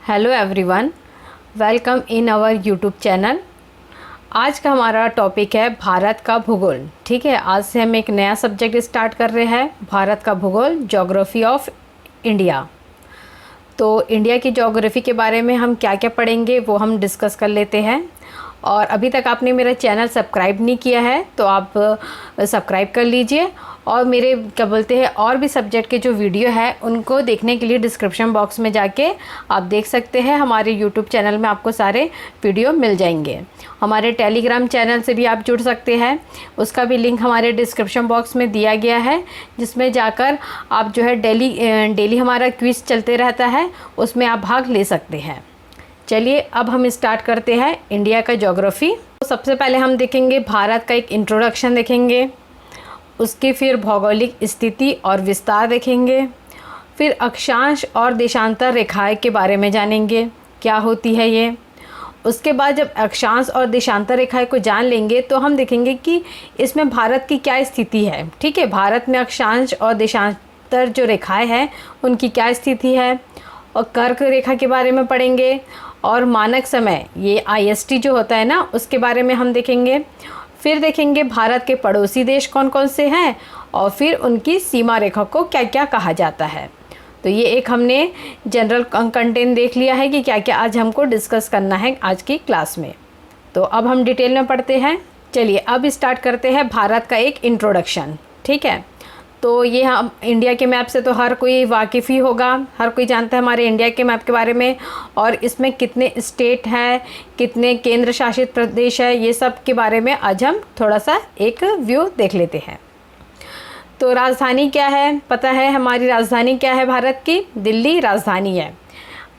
Hello everyone, welcome in our YouTube channel. आज का हमारा टॉपिक है भारत का भूगोल। ठीक है, आज से हम एक नया सब्जेक्ट स्टार्ट कर रहे हैं, भारत का भूगोल, ज्योग्राफी ऑफ इंडिया। तो इंडिया की ज्योग्राफी के बारे में हम क्या क्या पढ़ेंगे वो हम डिस्कस कर लेते हैं। और अभी तक आपने मेरा चैनल सब्सक्राइब नहीं किया है तो आप सब्सक्राइब कर लीजिए। और मेरे क्या बोलते हैं और भी सब्जेक्ट के जो वीडियो है उनको देखने के लिए डिस्क्रिप्शन बॉक्स में जाके आप देख सकते हैं। हमारे यूट्यूब चैनल में आपको सारे वीडियो मिल जाएंगे। हमारे टेलीग्राम चैनल से भी आप जुड़ सकते हैं, उसका भी लिंक हमारे डिस्क्रिप्शन बॉक्स में दिया गया है, जिसमें जाकर आप जो है डेली हमारा क्विज़ चलते रहता है, उसमें आप भाग ले सकते हैं। चलिए अब हम स्टार्ट करते हैं इंडिया का ज्योग्राफी। तो सबसे पहले हम देखेंगे भारत का एक इंट्रोडक्शन देखेंगे, उसकी फिर भौगोलिक स्थिति और विस्तार देखेंगे, फिर अक्षांश और देशांतर रेखाएं के बारे में जानेंगे क्या होती है ये। उसके बाद जब अक्षांश और देशांतर रेखाएं को जान लेंगे तो हम देखेंगे कि इसमें भारत की क्या स्थिति है। ठीक है, भारत में अक्षांश और देशांतर जो रेखाएं हैं उनकी क्या स्थिति है। और कर्क रेखा के बारे में पढ़ेंगे और मानक समय ये IST जो होता है ना उसके बारे में हम देखेंगे। फिर देखेंगे भारत के पड़ोसी देश कौन कौन से हैं और फिर उनकी सीमा रेखा को क्या क्या कहा जाता है। तो ये एक हमने जनरल कंटेंट देख लिया है कि क्या क्या आज हमको डिस्कस करना है आज की क्लास में। तो अब हम डिटेल में पढ़ते हैं। चलिए अब स्टार्ट करते हैं भारत का एक इंट्रोडक्शन। ठीक है, तो ये हम इंडिया के मैप से तो हर कोई वाकिफ़ ही होगा, हर कोई जानता है हमारे इंडिया के मैप के बारे में। और इसमें कितने स्टेट हैं, कितने केंद्र शासित प्रदेश है, ये सब के बारे में आज हम थोड़ा सा एक व्यू देख लेते हैं। तो राजधानी क्या है, पता है हमारी राजधानी क्या है भारत की? दिल्ली राजधानी है।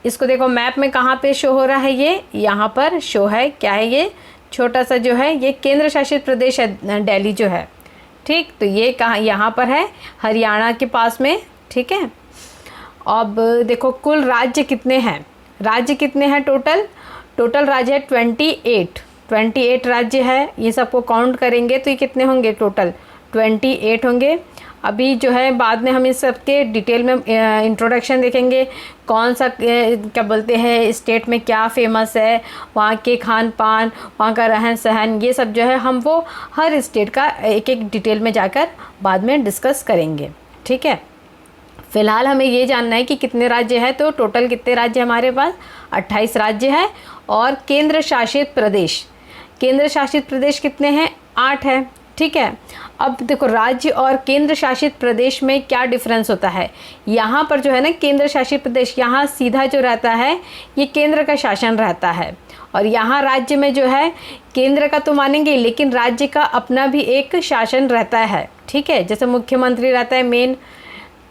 इसको देखो मैप में कहाँ पे शो हो रहा है, ये यहाँ पर शो है। क्या है ये? छोटा सा जो है ये केंद्र शासित प्रदेश है दिल्ली जो है। ठीक, तो ये कहाँ? यहाँ पर है, हरियाणा के पास में। ठीक है, अब देखो कुल राज्य कितने हैं, राज्य कितने हैं टोटल राज्य है 28 राज्य है। ये सबको काउंट करेंगे तो ये कितने होंगे? टोटल 28 होंगे। अभी जो है बाद में हम इस सब के डिटेल में इंट्रोडक्शन देखेंगे, कौन सा क्या बोलते हैं स्टेट में क्या फेमस है, वहाँ के खान पान, वहाँ का रहन सहन, ये सब जो है हम वो हर स्टेट का एक एक डिटेल में जाकर बाद में डिस्कस करेंगे। ठीक है, फ़िलहाल हमें ये जानना है कि कितने राज्य हैं। तो टोटल कितने राज्य हमारे पास? 28 राज्य है। और केंद्र शासित प्रदेश कितने हैं? 8 है। ठीक है, अब देखो राज्य और केंद्र शासित प्रदेश में क्या डिफरेंस होता है। यहाँ पर जो है ना केंद्र शासित प्रदेश, यहाँ सीधा जो रहता है ये केंद्र का शासन रहता है। और यहाँ राज्य में जो है केंद्र का तो मानेंगे लेकिन राज्य का अपना भी एक शासन रहता है। ठीक है, जैसे मुख्यमंत्री रहता है मेन।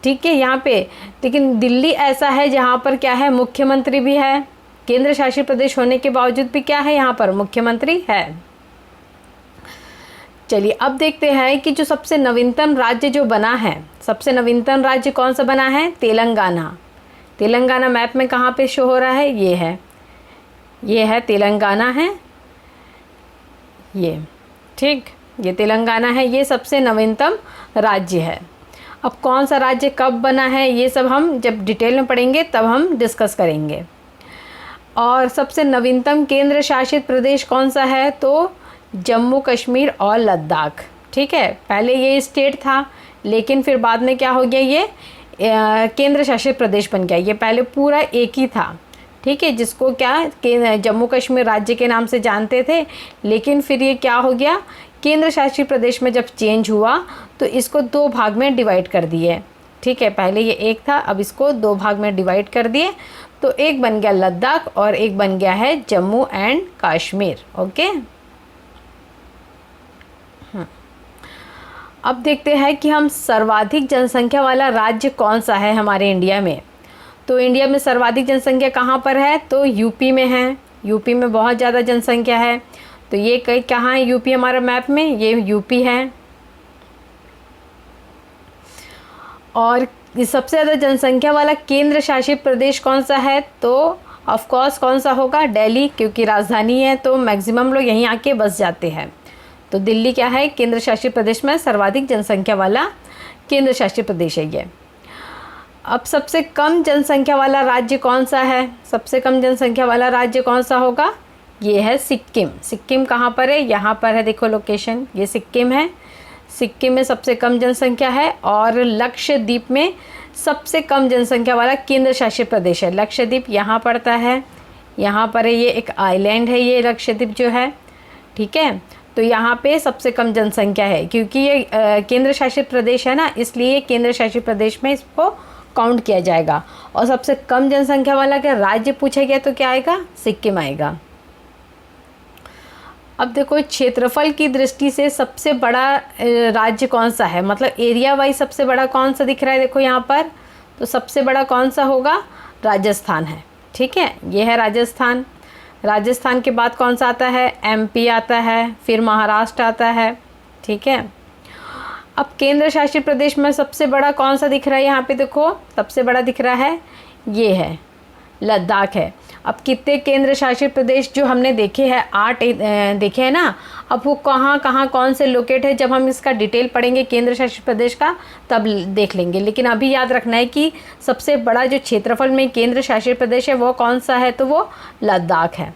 ठीक है, यहाँ पे लेकिन दिल्ली ऐसा है जहाँ पर क्या है, मुख्यमंत्री भी है, केंद्र शासित प्रदेश होने के बावजूद भी क्या है, यहाँ पर मुख्यमंत्री है। चलिए अब देखते हैं कि जो सबसे नवीनतम राज्य जो बना है, सबसे नवीनतम राज्य कौन सा बना है? तेलंगाना मैप में कहाँ पे शो हो रहा है? ये है तेलंगाना है ये। ठीक, ये तेलंगाना है, ये सबसे नवीनतम राज्य है। अब कौन सा राज्य कब बना है ये सब हम जब डिटेल में पढ़ेंगे तब हम डिस्कस करेंगे। और सबसे नवीनतम केंद्र शासित प्रदेश कौन सा है? तो जम्मू कश्मीर और लद्दाख। ठीक है, पहले ये स्टेट था लेकिन फिर बाद में क्या हो गया, ये केंद्र शासित प्रदेश बन गया। ये पहले पूरा एक ही था। ठीक है, जिसको क्या जम्मू कश्मीर राज्य के नाम से जानते थे, लेकिन फिर ये क्या हो गया, केंद्र शासित प्रदेश में जब चेंज हुआ तो इसको 2 भाग में डिवाइड कर दिए। ठीक है, पहले ये एक था, अब इसको 2 भाग में डिवाइड कर दिए। तो एक बन गया लद्दाख और एक बन गया है जम्मू एंड कश्मीर। ओके, अब देखते हैं कि हम सर्वाधिक जनसंख्या वाला राज्य कौन सा है हमारे इंडिया में। तो इंडिया में सर्वाधिक जनसंख्या कहाँ पर है? तो यूपी में है। यूपी में बहुत ज़्यादा जनसंख्या है। तो ये कहीं कहाँ है यूपी हमारा मैप में? ये यूपी है। और सबसे ज़्यादा जनसंख्या वाला केंद्र शासित प्रदेश कौन सा है? तो ऑफ कोर्स कौन सा होगा? दिल्ली, क्योंकि राजधानी है तो मैक्सिमम लोग यहीं आके बस जाते हैं। तो दिल्ली क्या है? केंद्र शासित प्रदेश में सर्वाधिक जनसंख्या वाला केंद्र शासित प्रदेश है ये। अब सबसे कम जनसंख्या वाला राज्य कौन सा है? सबसे कम जनसंख्या वाला राज्य कौन सा होगा? ये है सिक्किम। सिक्किम कहाँ पर है? यहाँ पर है, देखो लोकेशन, ये सिक्किम है। सिक्किम में सबसे कम जनसंख्या है। और लक्षद्वीप में सबसे कम जनसंख्या वाला केंद्र शासित प्रदेश है। लक्षद्वीप यहाँ पड़ता है, यहाँ पर है, ये एक आइलैंड है ये लक्षद्वीप जो है, ठीक है। तो यहाँ पे सबसे कम जनसंख्या है, क्योंकि ये केंद्र शासित प्रदेश है ना, इसलिए केंद्र शासित प्रदेश में इसको काउंट किया जाएगा। और सबसे कम जनसंख्या वाला क्या राज्य पूछा गया तो क्या आएगा? सिक्किम आएगा। अब देखो क्षेत्रफल की दृष्टि से सबसे बड़ा राज्य कौन सा है, मतलब एरिया वाइज सबसे बड़ा कौन सा दिख रहा है? देखो यहाँ पर, तो सबसे बड़ा कौन सा होगा? राजस्थान है, ठीक है, ये है राजस्थान। राजस्थान के बाद कौन सा आता है? एमपी आता है, फिर महाराष्ट्र आता है, ठीक है। अब केंद्र शासित प्रदेश में सबसे बड़ा कौन सा दिख रहा है? यहाँ पे देखो सबसे बड़ा दिख रहा है, ये है लद्दाख है। अब कितने केंद्र शासित प्रदेश जो हमने देखे हैं, 8 देखे हैं ना, अब वो कहाँ कहाँ कौन से लोकेट है, जब हम इसका डिटेल पढ़ेंगे केंद्र शासित प्रदेश का तब देख लेंगे। लेकिन अभी याद रखना है कि सबसे बड़ा जो क्षेत्रफल में केंद्र शासित प्रदेश है वो कौन सा है, तो वो लद्दाख है।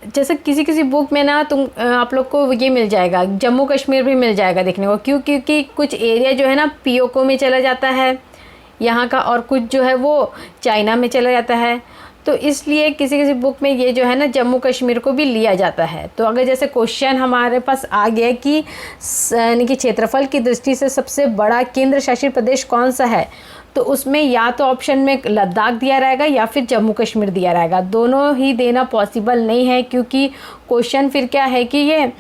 जैसे किसी किसी बुक में ना आप लोग को ये मिल जाएगा, जम्मू कश्मीर भी मिल जाएगा देखने को, क्योंकि कुछ एरिया जो है ना पीओके में चला जाता है यहाँ का, और कुछ जो है वो चाइना में चला जाता है। तो इसलिए किसी किसी बुक में ये जो है ना जम्मू कश्मीर को भी लिया जाता है। तो अगर जैसे क्वेश्चन हमारे पास आ गया कि यानी कि क्षेत्रफल की दृष्टि से सबसे बड़ा केंद्र शासित प्रदेश कौन सा है, तो उसमें या तो ऑप्शन में लद्दाख दिया रहेगा या फिर जम्मू कश्मीर दिया रहेगा। दोनों ही देना पॉसिबल नहीं है, क्योंकि क्वेश्चन फिर क्या है कि ये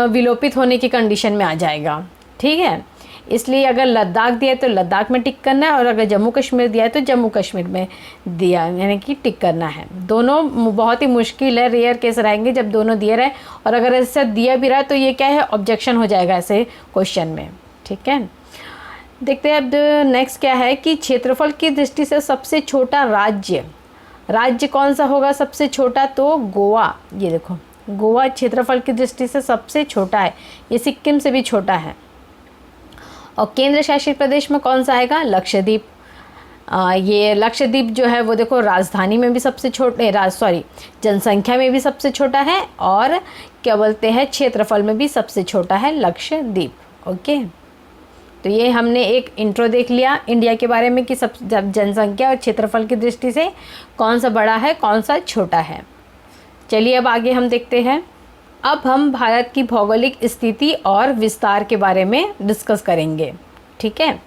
विलोपित होने की कंडीशन में आ जाएगा, ठीक है। इसलिए अगर लद्दाख दिया है तो लद्दाख में टिक करना है, और अगर जम्मू कश्मीर दिया है तो जम्मू कश्मीर में दिया यानी कि टिक करना है। दोनों बहुत ही मुश्किल है, रेयर केस रहेंगे जब दोनों दिए रहे, और अगर ऐसा दिया भी रहा तो ये क्या है, ऑब्जेक्शन हो जाएगा ऐसे क्वेश्चन में, ठीक है। देखते हैं अब नेक्स्ट क्या है कि क्षेत्रफल की दृष्टि से सबसे छोटा राज्य कौन सा होगा सबसे छोटा? तो गोवा। ये देखो गोवा क्षेत्रफल की दृष्टि से सबसे छोटा है, ये सिक्किम से भी छोटा है। और केंद्र शासित प्रदेश में कौन सा आएगा? लक्षद्वीप। ये लक्षद्वीप जो है वो देखो राजधानी में भी सबसे जनसंख्या में भी सबसे छोटा है, और क्या बोलते हैं क्षेत्रफल में भी सबसे छोटा है लक्षद्वीप। ओके, तो ये हमने एक इंट्रो देख लिया इंडिया के बारे में कि सब जनसंख्या और क्षेत्रफल की दृष्टि से कौन सा बड़ा है कौन सा छोटा है। चलिए अब आगे हम देखते हैं। अब हम भारत की भौगोलिक स्थिति और विस्तार के बारे में डिस्कस करेंगे, ठीक है।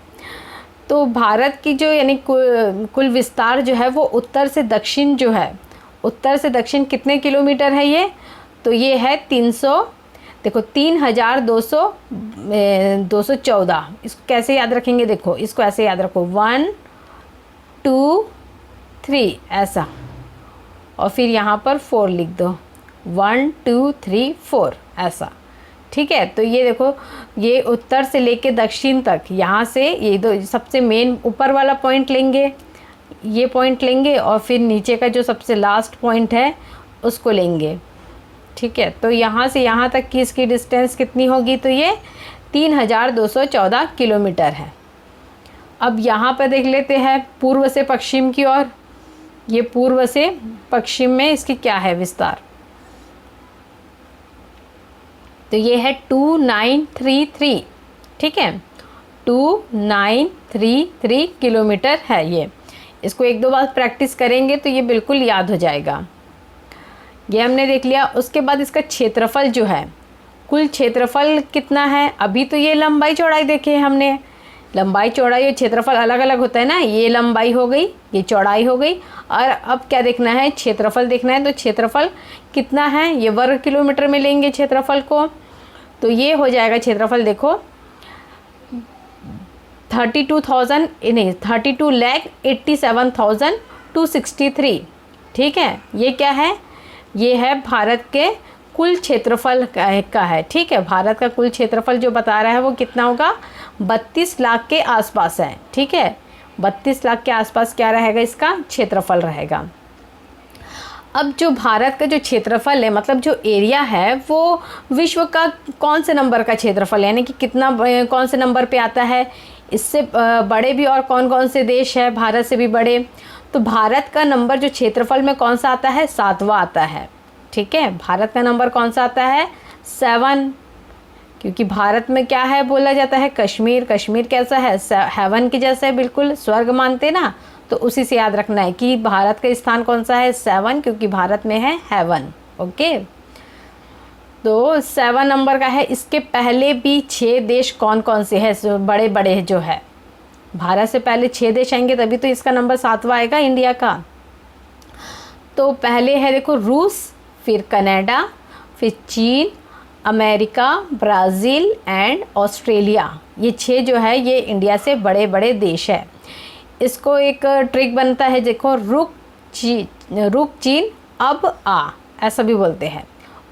तो भारत की जो यानी कुल विस्तार जो है वो उत्तर से दक्षिण जो है, उत्तर से दक्षिण कितने किलोमीटर है ये? तो ये है 3,214। इसको कैसे याद रखेंगे? देखो इसको ऐसे याद रखो 1 2 3 ऐसा, और फिर यहाँ पर 4 लिख दो, 1 2 3 4 ऐसा, ठीक है। तो ये देखो ये उत्तर से लेके दक्षिण तक, यहाँ से ये दो सबसे मेन ऊपर वाला पॉइंट लेंगे, ये पॉइंट लेंगे, और फिर नीचे का जो सबसे लास्ट पॉइंट है उसको लेंगे, ठीक है। तो यहाँ से यहाँ तक की इसकी डिस्टेंस कितनी होगी? तो ये 3,214 किलोमीटर है। अब यहाँ पर देख लेते हैं पूर्व से पश्चिम की ओर। ये पूर्व से पश्चिम में इसकी क्या है विस्तार? तो ये है 2933, ठीक है, 2933 किलोमीटर है ये। इसको एक दो बार प्रैक्टिस करेंगे तो ये बिल्कुल याद हो जाएगा। ये हमने देख लिया। उसके बाद इसका क्षेत्रफल जो है, कुल क्षेत्रफल कितना है? अभी तो ये लंबाई चौड़ाई देखे हमने, लंबाई चौड़ाई और क्षेत्रफल अलग अलग होता है ना। ये लंबाई हो गई, ये चौड़ाई हो गई, और अब क्या देखना है? क्षेत्रफल देखना है। तो क्षेत्रफल कितना है? ये वर्ग किलोमीटर में लेंगे क्षेत्रफल को, तो ये हो जाएगा क्षेत्रफल देखो 32,87,263, ठीक है। ये क्या है? ये है भारत के कुल क्षेत्रफल का है, ठीक है। भारत का कुल क्षेत्रफल जो बता रहा है वो कितना होगा? 32 लाख के आसपास है, ठीक है। 32 लाख के आसपास क्या रहेगा? इसका क्षेत्रफल रहेगा। अब जो भारत का जो क्षेत्रफल है, मतलब जो एरिया है, वो विश्व का कौन से नंबर का क्षेत्रफल है, यानी कि कितना कौन से नंबर पे आता है? इससे बड़े भी और कौन कौन से देश है भारत से भी बड़े? तो भारत का नंबर जो क्षेत्रफल में कौन सा आता है? 7वां आता है। ठीक है, भारत का नंबर कौन सा आता है? 7, क्योंकि भारत में क्या है बोला जाता है? कश्मीर। कश्मीर कैसा है? हेवन के जैसा है, बिल्कुल स्वर्ग मानते ना, तो उसी से याद रखना है कि भारत का स्थान कौन सा है? 7, क्योंकि भारत में है हेवन। ओके, तो 7 नंबर का है। इसके पहले भी 6 देश कौन कौन से हैं बड़े बड़े जो है? भारत से पहले 6 देश आएंगे तभी तो इसका नंबर 7वां आएगा इंडिया का। तो पहले है देखो रूस, फिर कनाडा, फिर चीन, अमेरिका, ब्राज़ील एंड ऑस्ट्रेलिया। ये 6 जो है ये इंडिया से बड़े बड़े देश है। इसको एक ट्रिक बनता है, देखो रुक चीन अब आ, ऐसा भी बोलते हैं।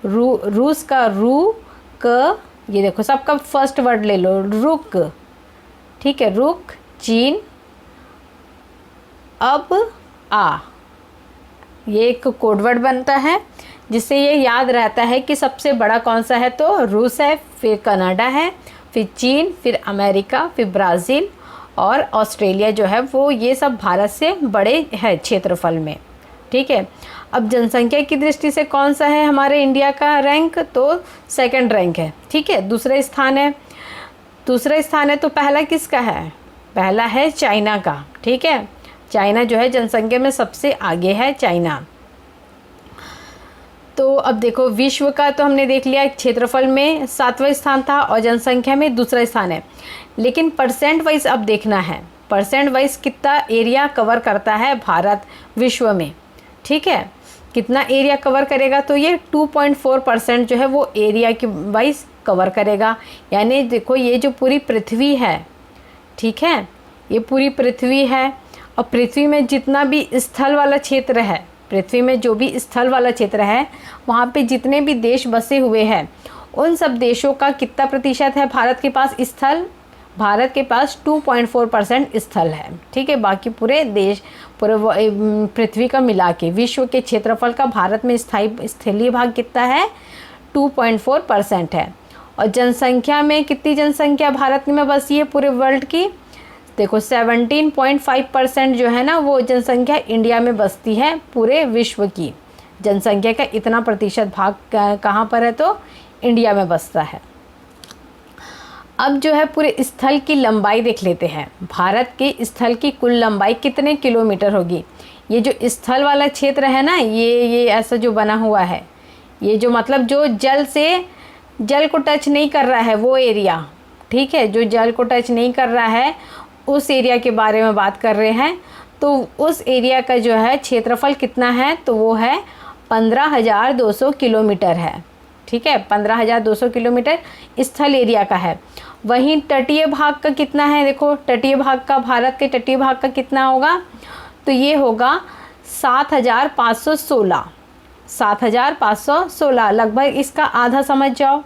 रूस का रू क, ये देखो सबका फर्स्ट वर्ड ले लो, रुक। ठीक है, रुक चीन अब आ, ये एक कोड वर्ड बनता है जिससे ये याद रहता है कि सबसे बड़ा कौन सा है? तो रूस है, फिर कनाडा है, फिर चीन, फिर अमेरिका, फिर ब्राज़ील और ऑस्ट्रेलिया जो है वो ये सब भारत से बड़े हैं क्षेत्रफल में। ठीक है, अब जनसंख्या की दृष्टि से कौन सा है हमारे इंडिया का रैंक? तो 2nd रैंक है। ठीक है, दूसरा स्थान है। तो पहला किसका है? पहला है चाइना का। ठीक है, चाइना जो है जनसंख्या में सबसे आगे है, चाइना। तो अब देखो विश्व का तो हमने देख लिया, क्षेत्रफल में 7वां स्थान था और जनसंख्या में दूसरा स्थान है। लेकिन परसेंट वाइज अब देखना है, परसेंट वाइज कितना एरिया कवर करता है भारत विश्व में। ठीक है, कितना एरिया कवर करेगा? तो ये 2.4% जो है वो एरिया के वाइज कवर करेगा। यानी देखो ये जो पूरी पृथ्वी है, ठीक है, ये पूरी पृथ्वी है और पृथ्वी में जितना भी स्थल वाला क्षेत्र है, पृथ्वी में जो भी स्थल वाला क्षेत्र है वहाँ पे जितने भी देश बसे हुए हैं उन सब देशों का कितना प्रतिशत है भारत के पास स्थल? भारत के पास 2.4% स्थल है। ठीक है, बाकी पूरे देश, पूरे पृथ्वी का मिला के विश्व के क्षेत्रफल का भारत में स्थलीय भाग कितना है? 2.4% है। और जनसंख्या में कितनी जनसंख्या भारत में बसी है पूरे वर्ल्ड की? देखो 17.5% जो है ना वो जनसंख्या इंडिया में बसती है पूरे विश्व की। जनसंख्या का इतना प्रतिशत भाग कहाँ पर है? तो इंडिया में बसता है। अब जो है पूरे स्थल की लंबाई देख लेते हैं। भारत के स्थल की कुल लंबाई कितने किलोमीटर होगी? ये जो स्थल वाला क्षेत्र है ना, ये ऐसा जो बना हुआ है, ये जो मतलब जो जल को टच नहीं कर रहा है वो एरिया। ठीक है, जो जल को टच नहीं कर रहा है उस एरिया के बारे में बात कर रहे हैं। तो उस एरिया का जो है क्षेत्रफल कितना है? तो वो है 15,200 किलोमीटर है। ठीक है, 15,200 किलोमीटर स्थल एरिया का है। वहीं तटीय भाग का कितना है? देखो तटीय भाग का, भारत के तटीय भाग का कितना होगा? तो ये होगा 7,516, लगभग इसका आधा समझ जाओ।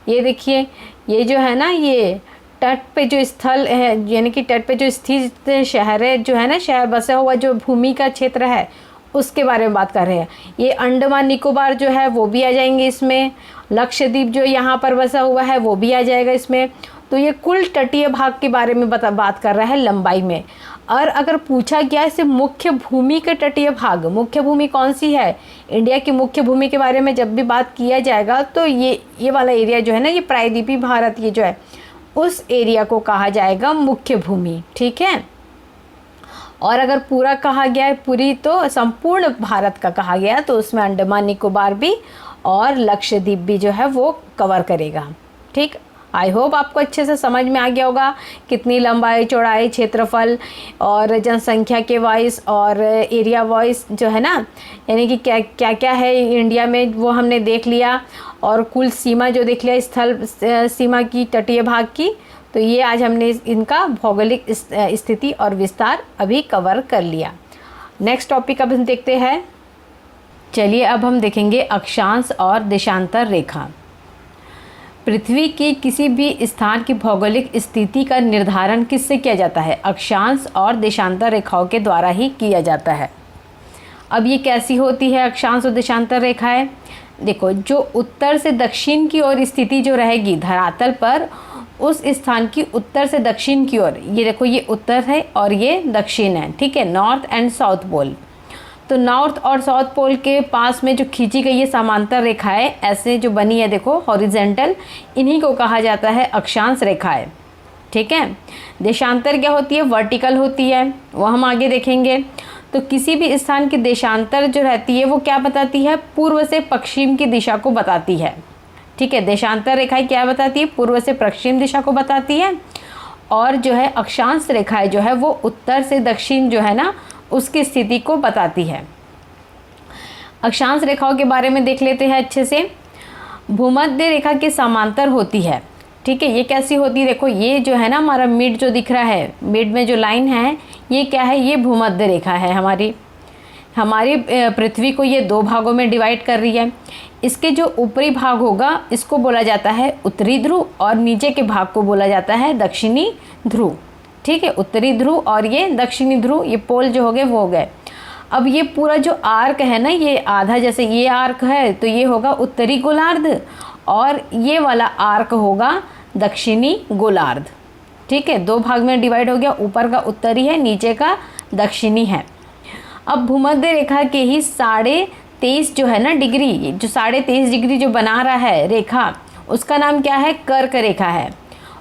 ये देखिए, ये जो है ना, ये तट पे जो स्थल है, यानी कि तट पे जो स्थित शहर है जो है ना, शहर बसा हुआ जो भूमि का क्षेत्र है उसके बारे में बात कर रहे हैं। ये अंडमान निकोबार जो है वो भी आ जाएंगे इसमें, लक्षद्वीप जो यहाँ पर बसा हुआ है वो भी आ जाएगा इसमें। तो ये कुल तटीय भाग के बारे में बात कर रहा है लंबाई में। और अगर पूछा गया इसे मुख्य भूमि के तटीय भाग, मुख्य भूमि कौन सी है? इंडिया की मुख्य भूमि के बारे में जब भी बात किया जाएगा तो ये वाला एरिया जो है ना, ये प्रायद्वीपीय भारत, ये जो है उस एरिया को कहा जाएगा मुख्य भूमि। ठीक है, और अगर पूरा कहा गया है, पूरी तो संपूर्ण भारत का कहा गया, तो उसमें अंडमान निकोबार भी और लक्षद्वीप भी जो है वो कवर करेगा। ठीक, आई होप आपको अच्छे से समझ में आ गया होगा कितनी लंबाई, चौड़ाई, क्षेत्रफल और जनसंख्या के वाइज और एरिया वाइज जो है ना, यानी कि क्या क्या है इंडिया में वो हमने देख लिया। और कुल सीमा जो देख लिया, स्थल सीमा की, तटीय भाग की। तो ये आज हमने इनका भौगोलिक स्थिति और विस्तार अभी कवर कर लिया। नेक्स्ट टॉपिक अब हम देखते हैं। चलिए अब हम देखेंगे अक्षांश और देशांतर रेखा। पृथ्वी के किसी भी स्थान की भौगोलिक स्थिति का निर्धारण किससे किया जाता है? अक्षांश और देशांतर रेखाओं के द्वारा ही किया जाता है। अब ये कैसी होती है अक्षांश और देशांतर रेखाएं? देखो, जो उत्तर से दक्षिण की ओर स्थिति जो रहेगी धरातल पर, उस स्थान की उत्तर से दक्षिण की ओर, ये देखो ये उत्तर है और ये दक्षिण है, ठीक है, नॉर्थ एंड साउथ पोल। तो नॉर्थ और साउथ पोल के पास में जो खींची गई ये समांतर रेखाएं ऐसे जो बनी है देखो हॉरिजेंटल, इन्हीं को कहा जाता है अक्षांश रेखाएं, ठीक है। देशांतर क्या होती है, वर्टिकल होती है, वो हम आगे देखेंगे। तो किसी भी स्थान की देशांतर जो रहती है वो क्या बताती है, पूर्व से पश्चिम की दिशा को बताती है, ठीक है। देशांतर रेखाएं क्या बताती है, पूर्व से पश्चिम दिशा को बताती है। और जो है अक्षांश रेखाएं जो है वो उत्तर से दक्षिण जो है ना उसकी स्थिति को बताती है। अक्षांश रेखाओं के बारे में देख लेते हैं अच्छे से। भूमध्य रेखा के समांतर होती है, ठीक है। ये कैसी होती है, देखो ये जो है ना हमारा मिड जो दिख रहा है, मिड में जो लाइन है ये क्या है, ये भूमध्य रेखा है। हमारी पृथ्वी को ये दो भागों में डिवाइड कर रही है। इसके जो ऊपरी भाग होगा इसको बोला जाता है उत्तरी ध्रुव और नीचे के भाग को बोला जाता है दक्षिणी ध्रुव, ठीक है। उत्तरी ध्रुव और ये दक्षिणी ध्रुव, ये पोल जो हो गए वो हो गए। अब ये पूरा जो आर्क है ना, ये आधा जैसे ये आर्क है तो ये होगा उत्तरी गोलार्ध और ये वाला आर्क होगा दक्षिणी गोलार्ध, ठीक है। दो भाग में डिवाइड हो गया, ऊपर का उत्तरी है, नीचे का दक्षिणी है। अब भूमध्य रेखा के ही 23.5 जो है ना डिग्री, जो 23.5 डिग्री जो बना रहा है रेखा, उसका नाम क्या है, कर्क रेखा है।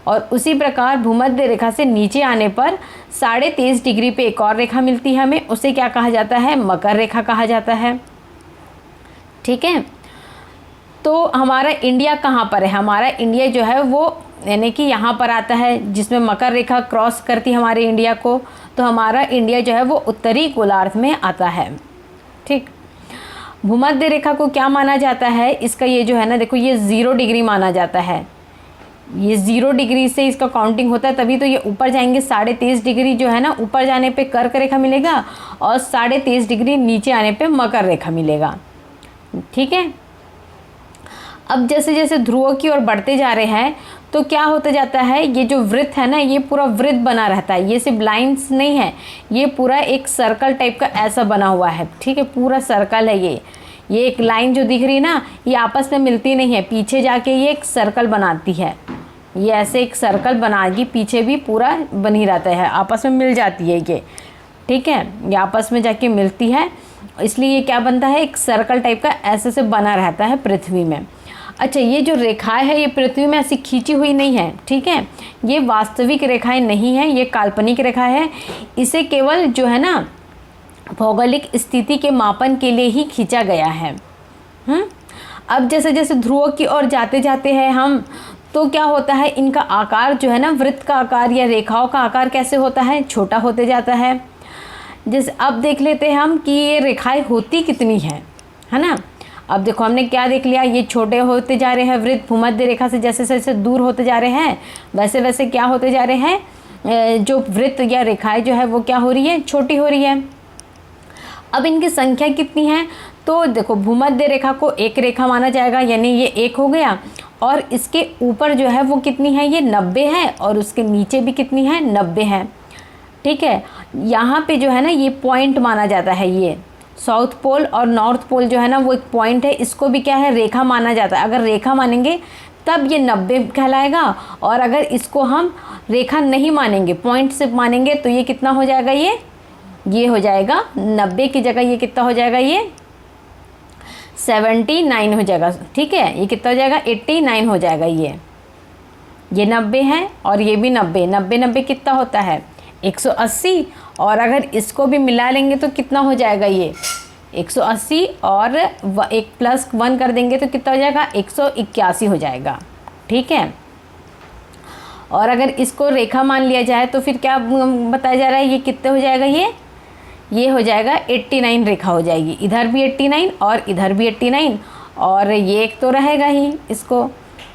और उसी प्रकार भूमध्य रेखा से नीचे आने पर 23.5 डिग्री पे एक और रेखा मिलती है हमें, उसे क्या कहा जाता है, मकर रेखा कहा जाता है, ठीक है। तो हमारा इंडिया कहाँ पर है, हमारा इंडिया जो है वो यानी कि यहाँ पर आता है जिसमें मकर रेखा क्रॉस करती है हमारे इंडिया को। तो हमारा इंडिया जो है वो उत्तरी गोलार्ध में आता है, ठीक। भूमध्य रेखा को क्या माना जाता है, इसका ये जो है ना देखो ये 0 डिग्री माना जाता है। ये 0 डिग्री से इसका काउंटिंग होता है, तभी तो ये ऊपर जाएंगे। 23.5 डिग्री जो है ना ऊपर जाने पे कर्क रेखा मिलेगा और 23.5 डिग्री नीचे आने पे मकर रेखा मिलेगा, ठीक है। अब जैसे जैसे ध्रुवों की ओर बढ़ते जा रहे हैं तो क्या होता जाता है, ये जो वृत्त है ना ये पूरा वृत्त बना रहता है। ये सिर्फ लाइंस नहीं है, ये पूरा एक सर्कल टाइप का ऐसा बना हुआ है, ठीक है। पूरा सर्कल है ये एक लाइन जो दिख रही है ना ये आपस में मिलती नहीं है, पीछे जाके ये एक सर्कल बनाती है। ये ऐसे एक सर्कल बनाएगी, पीछे भी पूरा बनी रहता है, आपस में मिल जाती है ये, ठीक है। ये आपस में जाके मिलती है, इसलिए ये क्या बनता है, एक सर्कल टाइप का ऐसे से बना रहता है पृथ्वी में। अच्छा, ये जो रेखाएं है ये पृथ्वी में ऐसी खींची हुई नहीं है, ठीक है। ये वास्तविक रेखाएं नहीं है, ये काल्पनिक रेखा है। इसे केवल जो है ना भौगोलिक स्थिति के मापन के लिए ही खींचा गया है। अब जैसे जैसे ध्रुवों की ओर जाते जाते हैं हम, तो क्या होता है, इनका आकार जो है ना वृत्त का आकार या रेखाओं का आकार कैसे होता है, छोटा होते जाता है। जैसे अब देख लेते हैं हम कि ये रेखाएं होती कितनी हैं, है ना। अब देखो हमने क्या देख लिया, ये छोटे होते जा रहे हैं वृत्त भूमध्य रेखा से, जैसे जैसे दूर होते जा रहे हैं वैसे वैसे क्या होते जा रहे हैं, जो वृत्त या रेखाएं जो है वो क्या हो रही है, छोटी हो रही है। अब इनकी संख्या कितनी है, तो देखो भूमध्य रेखा को एक रेखा माना जाएगा, यानी ये एक हो गया। और इसके ऊपर जो है वो कितनी है, ये 90 है, और उसके नीचे भी कितनी है, 90 है, ठीक है। यहाँ पे जो है ना ये पॉइंट माना जाता है, ये साउथ पोल और नॉर्थ पोल जो है ना वो एक पॉइंट है, इसको भी क्या है, रेखा माना जाता है। अगर रेखा मानेंगे तब ये 90 कहलाएगा, और अगर इसको हम रेखा नहीं मानेंगे, पॉइंट से मानेंगे, तो ये कितना हो जाएगा, ये हो जाएगा 90 की जगह ये कितना हो जाएगा, ये 79 हो जाएगा, ठीक है। ये कितना हो जाएगा, 89 हो जाएगा। ये 90 है और ये भी 90, 90 कितना होता है, 180। और अगर इसको भी मिला लेंगे तो कितना हो जाएगा, ये 180 और एक प्लस 1 कर देंगे तो कितना हो जाएगा, 181 हो जाएगा, ठीक है। और अगर इसको रेखा मान लिया जाए तो फिर क्या बताया जा रहा है, ये कितने हो जाएगा, ये हो जाएगा 89 रेखा हो जाएगी। इधर भी 89 और इधर भी 89, और ये एक तो रहेगा ही इसको,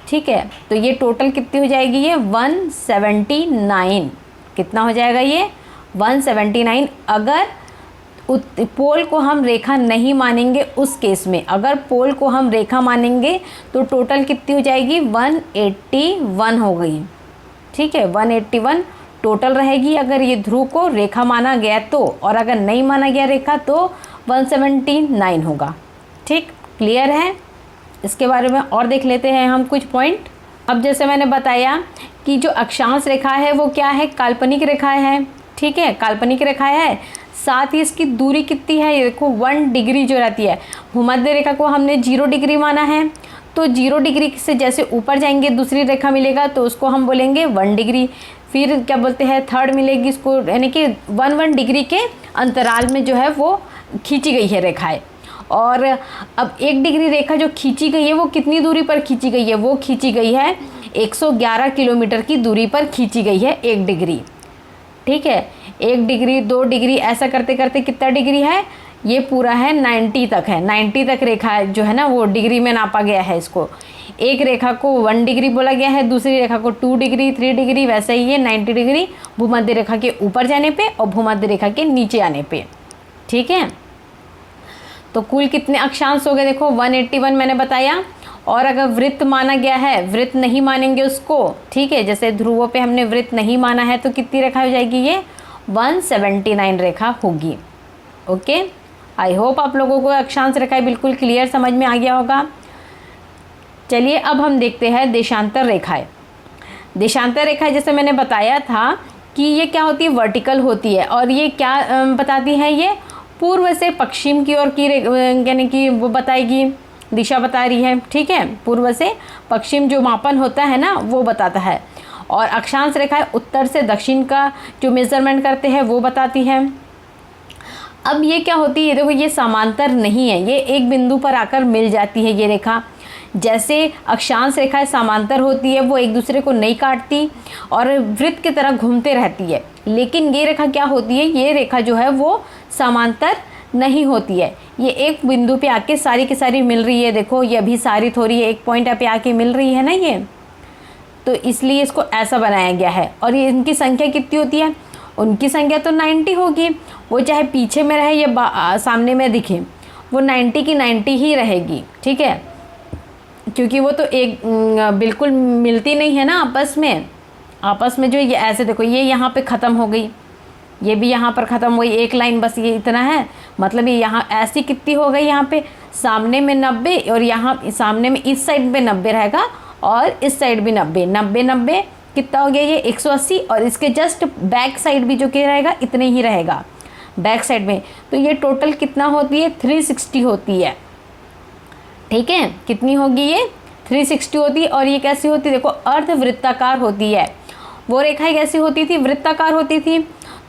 ठीक है। तो ये टोटल कितनी हो जाएगी, ये 179 कितना हो जाएगा, ये 179। अगर पोल को हम रेखा नहीं मानेंगे उस केस में, अगर पोल को हम रेखा मानेंगे तो टोटल कितनी हो जाएगी, 181 हो गई, ठीक है। 181 टोटल रहेगी अगर ये ध्रुव को रेखा माना गया तो, और अगर नहीं माना गया रेखा तो 179 होगा, ठीक। क्लियर है। इसके बारे में और देख लेते हैं हम कुछ पॉइंट। अब जैसे मैंने बताया कि जो अक्षांश रेखा है वो क्या है, काल्पनिक रेखा है, ठीक है, काल्पनिक रेखा है। साथ ही इसकी दूरी कितनी है, ये देखो 1 डिग्री जो रहती है। भूमध्य रेखा को हमने 0 डिग्री माना है, तो 0 डिग्री से जैसे ऊपर जाएंगे दूसरी रेखा मिलेगा तो उसको हम बोलेंगे 1 डिग्री। फिर क्या बोलते हैं, थर्ड मिलेगी इसको, यानी कि 1 डिग्री के अंतराल में जो है वो खींची गई है रेखाएं। और अब 1 डिग्री रेखा जो खींची गई है वो कितनी दूरी पर खींची गई है, वो खींची गई है 111 किलोमीटर की दूरी पर खींची गई है 1 डिग्री, ठीक है। 1 डिग्री 2 डिग्री ऐसा करते करते कितना डिग्री है, ये पूरा है 90 तक है, 90 तक रेखा जो है ना वो डिग्री में नापा गया है। इसको एक रेखा को 1 डिग्री बोला गया है, दूसरी रेखा को 2 डिग्री 3 डिग्री, वैसे ही ये 90 डिग्री भूमध्य रेखा के ऊपर जाने पे और भूमध्य रेखा के नीचे आने पे, ठीक है। तो कुल कितने अक्षांश हो गए, देखो 181 मैंने बताया। और अगर वृत्त माना गया है, वृत्त नहीं मानेंगे उसको, ठीक है, जैसे ध्रुवों पे हमने वृत्त नहीं माना है तो कितनी रेखा हो जाएगी, ये 179 रेखा होगी। ओके, आई होप आप लोगों को अक्षांश रेखाएं बिल्कुल क्लियर समझ में आ गया होगा। चलिए अब हम देखते हैं देशांतर रेखाएं। देशांतर रेखाएं जैसे मैंने बताया था कि ये क्या होती है, वर्टिकल होती है। और ये क्या बताती है, ये पूर्व से पश्चिम की ओर की यानी कि वो बताएगी, दिशा बता रही है, ठीक है। पूर्व से पश्चिम जो मापन होता है ना वो बताता है। और अक्षांश रेखाएं उत्तर से दक्षिण का जो मेजरमेंट करते हैं वो बताती है। अब ये क्या होती है, देखो ये समांतर नहीं है, ये एक बिंदु पर आकर मिल जाती है ये रेखा। जैसे अक्षांश रेखाएं समांतर होती है, वो एक दूसरे को नहीं काटती और वृत्त की तरह घूमते रहती है। लेकिन ये रेखा क्या होती है, ये रेखा जो है वो समांतर नहीं होती है, ये एक बिंदु पे आके सारी की सारी मिल रही है। देखो ये अभी सारित हो रही है, एक पॉइंट पे आके मिल रही है ना ये, तो इसलिए इसको ऐसा बनाया गया है। और ये इनकी संख्या कितनी होती है, उनकी संख्या तो 90 होगी, वो चाहे पीछे में रहे या सामने में दिखे, वो 90 की 90 ही रहेगी, ठीक है। क्योंकि वो तो एक बिल्कुल मिलती नहीं है ना आपस में जो ये ऐसे देखो, ये यहाँ पे ख़त्म हो गई, ये भी यहाँ पर ख़त्म हुई, एक लाइन बस ये इतना है, मतलब ये यहाँ ऐसी कितनी हो गई, यहाँ पे सामने में 90 और यहाँ सामने में इस साइड पे 90 रहेगा और इस साइड भी 90 90 90 कितना हो गया ये 180। और इसके जस्ट बैक साइड भी जो क्या रहेगा इतने ही रहेगा बैक साइड में। तो ये टोटल कितना होती है, 360 होती है, ठीक है। कितनी होगी ये, 360 होती है। और ये कैसी होती है, देखो अर्धवृत्ताकार होती है। वो रेखाएं कैसी होती थी, वृत्ताकार होती थी,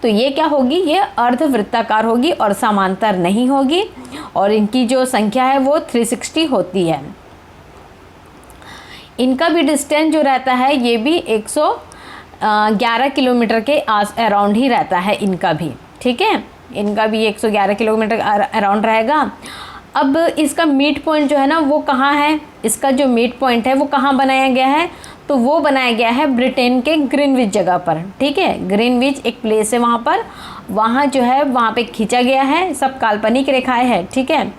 तो ये क्या होगी, ये अर्धवृत्ताकार होगी और समांतर नहीं होगी। और इनकी जो संख्या है वो 360 होती है। इनका भी डिस्टेंस जो रहता है ये भी 111 किलोमीटर के अराउंड ही रहता है इनका भी, ठीक है। इनका भी 111 किलोमीटर अराउंड रहेगा। अब इसका मिड पॉइंट जो है ना वो कहाँ है, इसका जो मिड पॉइंट है वो कहाँ बनाया गया है, तो वो बनाया गया है ब्रिटेन के ग्रीनविच जगह पर, ठीक है। ग्रीनविच एक प्लेस है वहाँ पर, वहाँ जो है वहाँ पे खींचा गया है, सब काल्पनिक रेखाएं हैं, ठीक है।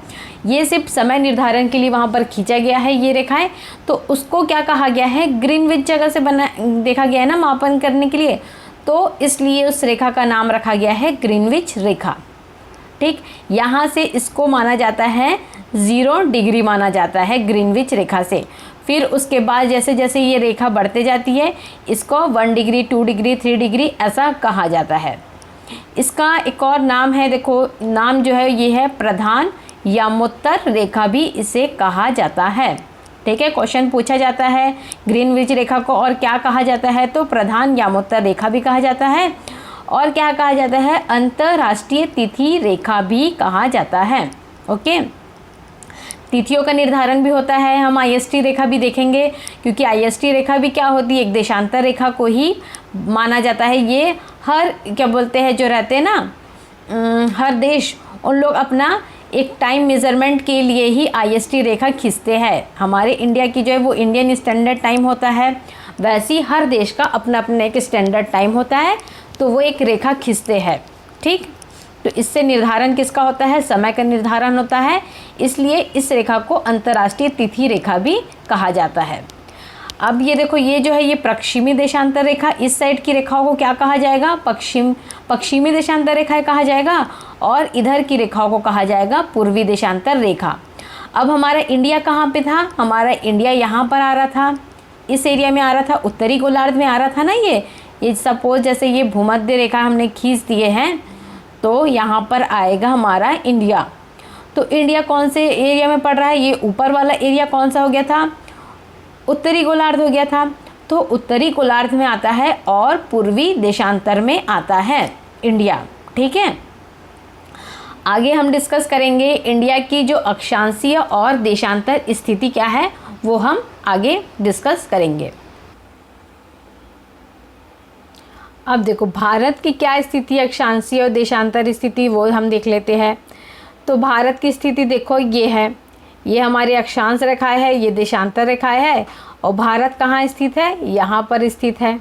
ये सिर्फ समय निर्धारण के लिए वहाँ पर खींचा गया है ये रेखाएं। तो उसको क्या कहा गया है, ग्रीनविच जगह से बना देखा गया है ना मापन करने के लिए, तो इसलिए उस रेखा का नाम रखा गया है ग्रीनविच रेखा, ठीक। यहाँ से इसको माना जाता है 0 डिग्री माना जाता है ग्रीनविच रेखा से। फिर उसके बाद जैसे जैसे ये रेखा बढ़ते जाती है इसको 1 डिग्री 2 डिग्री 3 डिग्री ऐसा कहा जाता है। इसका एक और नाम है, देखो नाम जो है ये है प्रधान यामोत्तर रेखा भी इसे कहा जाता है, ठीक है। क्वेश्चन पूछा जाता है ग्रीनविच रेखा को और क्या कहा जाता है, तो प्रधान यामोत्तर रेखा भी कहा जाता है। और क्या कहा जाता है, अंतर्राष्ट्रीय तिथि रेखा भी कहा जाता है, ओके। तिथियों का निर्धारण भी होता है, हम IST रेखा भी देखेंगे, क्योंकि IST रेखा भी क्या होती है, एक देशांतर रेखा को ही माना जाता है। ये हर क्या बोलते हैं जो रहते हैं ना हर देश, उन लोग अपना एक टाइम मेज़रमेंट के लिए ही IST रेखा खींचते हैं। हमारे इंडिया की जो है वो इंडियन स्टैंडर्ड टाइम होता है, वैसे ही हर देश का अपना अपना एक स्टैंडर्ड टाइम होता है, तो वो एक रेखा खींचते हैं, ठीक। तो इससे निर्धारण किसका होता है, समय का निर्धारण होता है, इसलिए इस रेखा को अंतर्राष्ट्रीय तिथि रेखा भी कहा जाता है। अब ये देखो, ये जो है ये पश्चिमी देशांतर रेखा, इस साइड की रेखाओं को क्या कहा जाएगा, पश्चिमी देशांतर रेखा कहा जाएगा, और इधर की रेखाओं को कहा जाएगा पूर्वी देशांतर रेखा। अब हमारा इंडिया कहाँ पे था, हमारा इंडिया यहाँ पर आ रहा था, इस एरिया में आ रहा था, उत्तरी गोलार्ध में आ रहा था ना। ये सपोज जैसे ये भूमध्य रेखा हमने खींच दिए हैं, तो यहाँ पर आएगा हमारा इंडिया। तो इंडिया कौन से एरिया में पड़ रहा है? ये ऊपर वाला एरिया कौन सा हो गया था? उत्तरी गोलार्ध हो गया था। तो उत्तरी गोलार्ध में आता है और पूर्वी देशांतर में आता है इंडिया। ठीक है, आगे हम डिस्कस करेंगे इंडिया की जो अक्षांशीय और देशांतर स्थिति क्या है, वो हम आगे डिस्कस करेंगे। अब देखो भारत की क्या स्थिति है, अक्षांशीय और देशांतर स्थिति, वो हम देख लेते हैं। तो भारत की स्थिति देखो ये है, ये हमारी अक्षांश रेखा है, ये देशांतर रेखा है, और भारत कहाँ स्थित है? यहाँ पर स्थित है।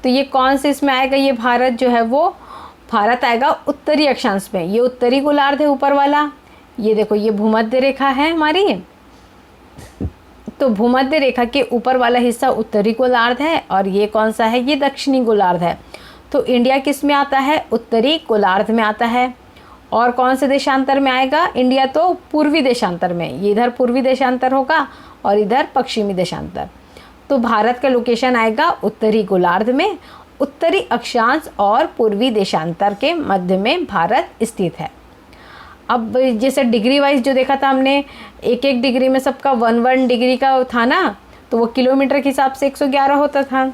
तो ये कौन से इसमें आएगा? ये भारत जो है वो भारत आएगा उत्तरी अक्षांश में। ये उत्तरी गोलार्ध है ऊपर वाला, ये देखो ये भूमध्य रेखा है हमारी। तो भूमध्य रेखा के ऊपर वाला हिस्सा उत्तरी गोलार्ध है, और ये कौन सा है? ये दक्षिणी गोलार्ध है। तो इंडिया किस में आता है? उत्तरी गोलार्ध में आता है। और कौन से देशांतर में आएगा इंडिया? तो पूर्वी देशांतर में। ये इधर पूर्वी देशांतर होगा और इधर पश्चिमी देशांतर। तो भारत का लोकेशन आएगा उत्तरी गोलार्ध में, उत्तरी अक्षांश और पूर्वी देशांतर के मध्य में भारत स्थित है। अब जैसे डिग्री वाइज जो देखा था हमने, एक एक डिग्री में सबका 1 डिग्री का था ना, तो वो किलोमीटर के हिसाब से 111 होता था।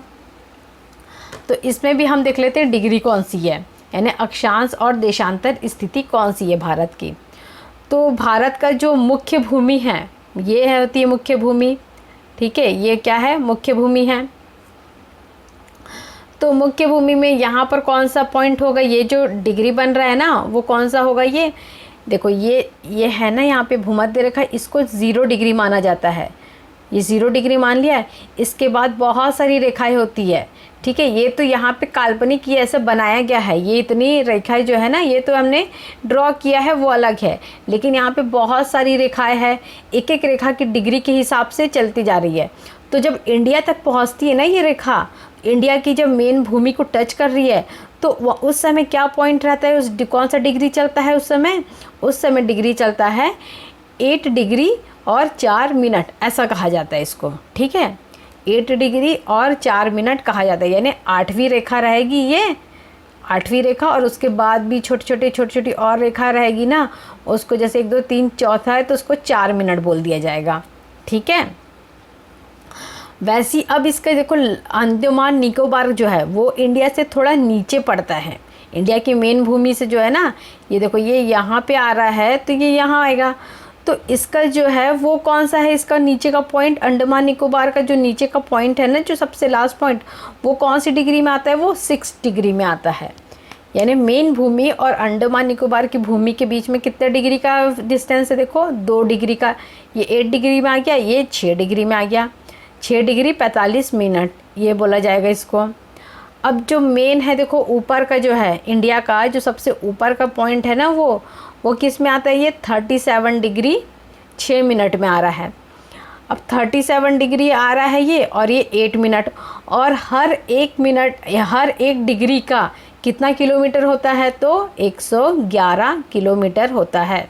तो इसमें भी हम देख लेते हैं डिग्री कौन सी है, यानी अक्षांश और देशांतर स्थिति कौन सी है भारत की। तो भारत का जो मुख्य भूमि है, ये है होती है मुख्य भूमि। ठीक है, ये क्या है? मुख्य भूमि है। तो मुख्य भूमि में यहाँ पर कौन सा पॉइंट होगा? ये जो डिग्री बन रहा है ना, वो कौन सा होगा? ये देखो ये है ना यहाँ पे भूमध्य रेखा, इसको 0 डिग्री माना जाता है। ये 0 डिग्री मान लिया है। इसके बाद बहुत सारी रेखाएं होती है। ठीक है, ये तो यहाँ पे काल्पनिक ये ऐसा बनाया गया है, ये इतनी रेखाएं जो है ना, ये तो हमने ड्रॉ किया है, वो अलग है। लेकिन यहाँ पे बहुत सारी रेखाएं हैं, एक एक रेखा की डिग्री के हिसाब से चलती जा रही है। तो जब इंडिया तक पहुँचती है ना ये रेखा, इंडिया की जब मेन भूमि को टच कर रही है, तो उस समय क्या पॉइंट रहता है? कौन सा डिग्री चलता है उस समय? उस समय डिग्री चलता है 8 डिग्री और 4 मिनट, ऐसा कहा जाता है इसको। ठीक है, 8 डिग्री और 4 मिनट कहा जाता है, यानी 8वीं रेखा रहेगी ये, 8वीं रेखा, और उसके बाद भी छोटी छोटी और रेखा रहेगी ना, उसको जैसे 1 2 3 चौथा है तो उसको 4 मिनट बोल दिया जाएगा। ठीक है, वैसी अब इसका देखो अंडमान निकोबार जो है वो इंडिया से थोड़ा नीचे पड़ता है। इंडिया की मेन भूमि से जो है ना, ये देखो ये यहाँ पे आ रहा है, तो ये यहाँ आएगा। तो इसका जो है वो कौन सा है? इसका नीचे का पॉइंट, अंडमान निकोबार का जो नीचे का पॉइंट है ना, जो सबसे लास्ट पॉइंट, वो कौन सी डिग्री में आता है? वो 6 डिग्री में आता है। यानी मेन भूमि और अंडमान निकोबार की भूमि के बीच में कितने डिग्री का डिस्टेंस है? देखो 2 डिग्री का। ये 8 डिग्री में आ गया, ये 6 डिग्री में आ गया। 6 डिग्री 45 मिनट ये बोला जाएगा इसको। अब जो मेन है देखो ऊपर का जो है इंडिया का, जो सबसे ऊपर का पॉइंट है ना, वो किस में आता है? ये 37 डिग्री 6 मिनट में आ रहा है। अब 37 डिग्री आ रहा है ये, और ये 8 मिनट, और हर एक डिग्री का कितना किलोमीटर होता है? तो 111 किलोमीटर होता है।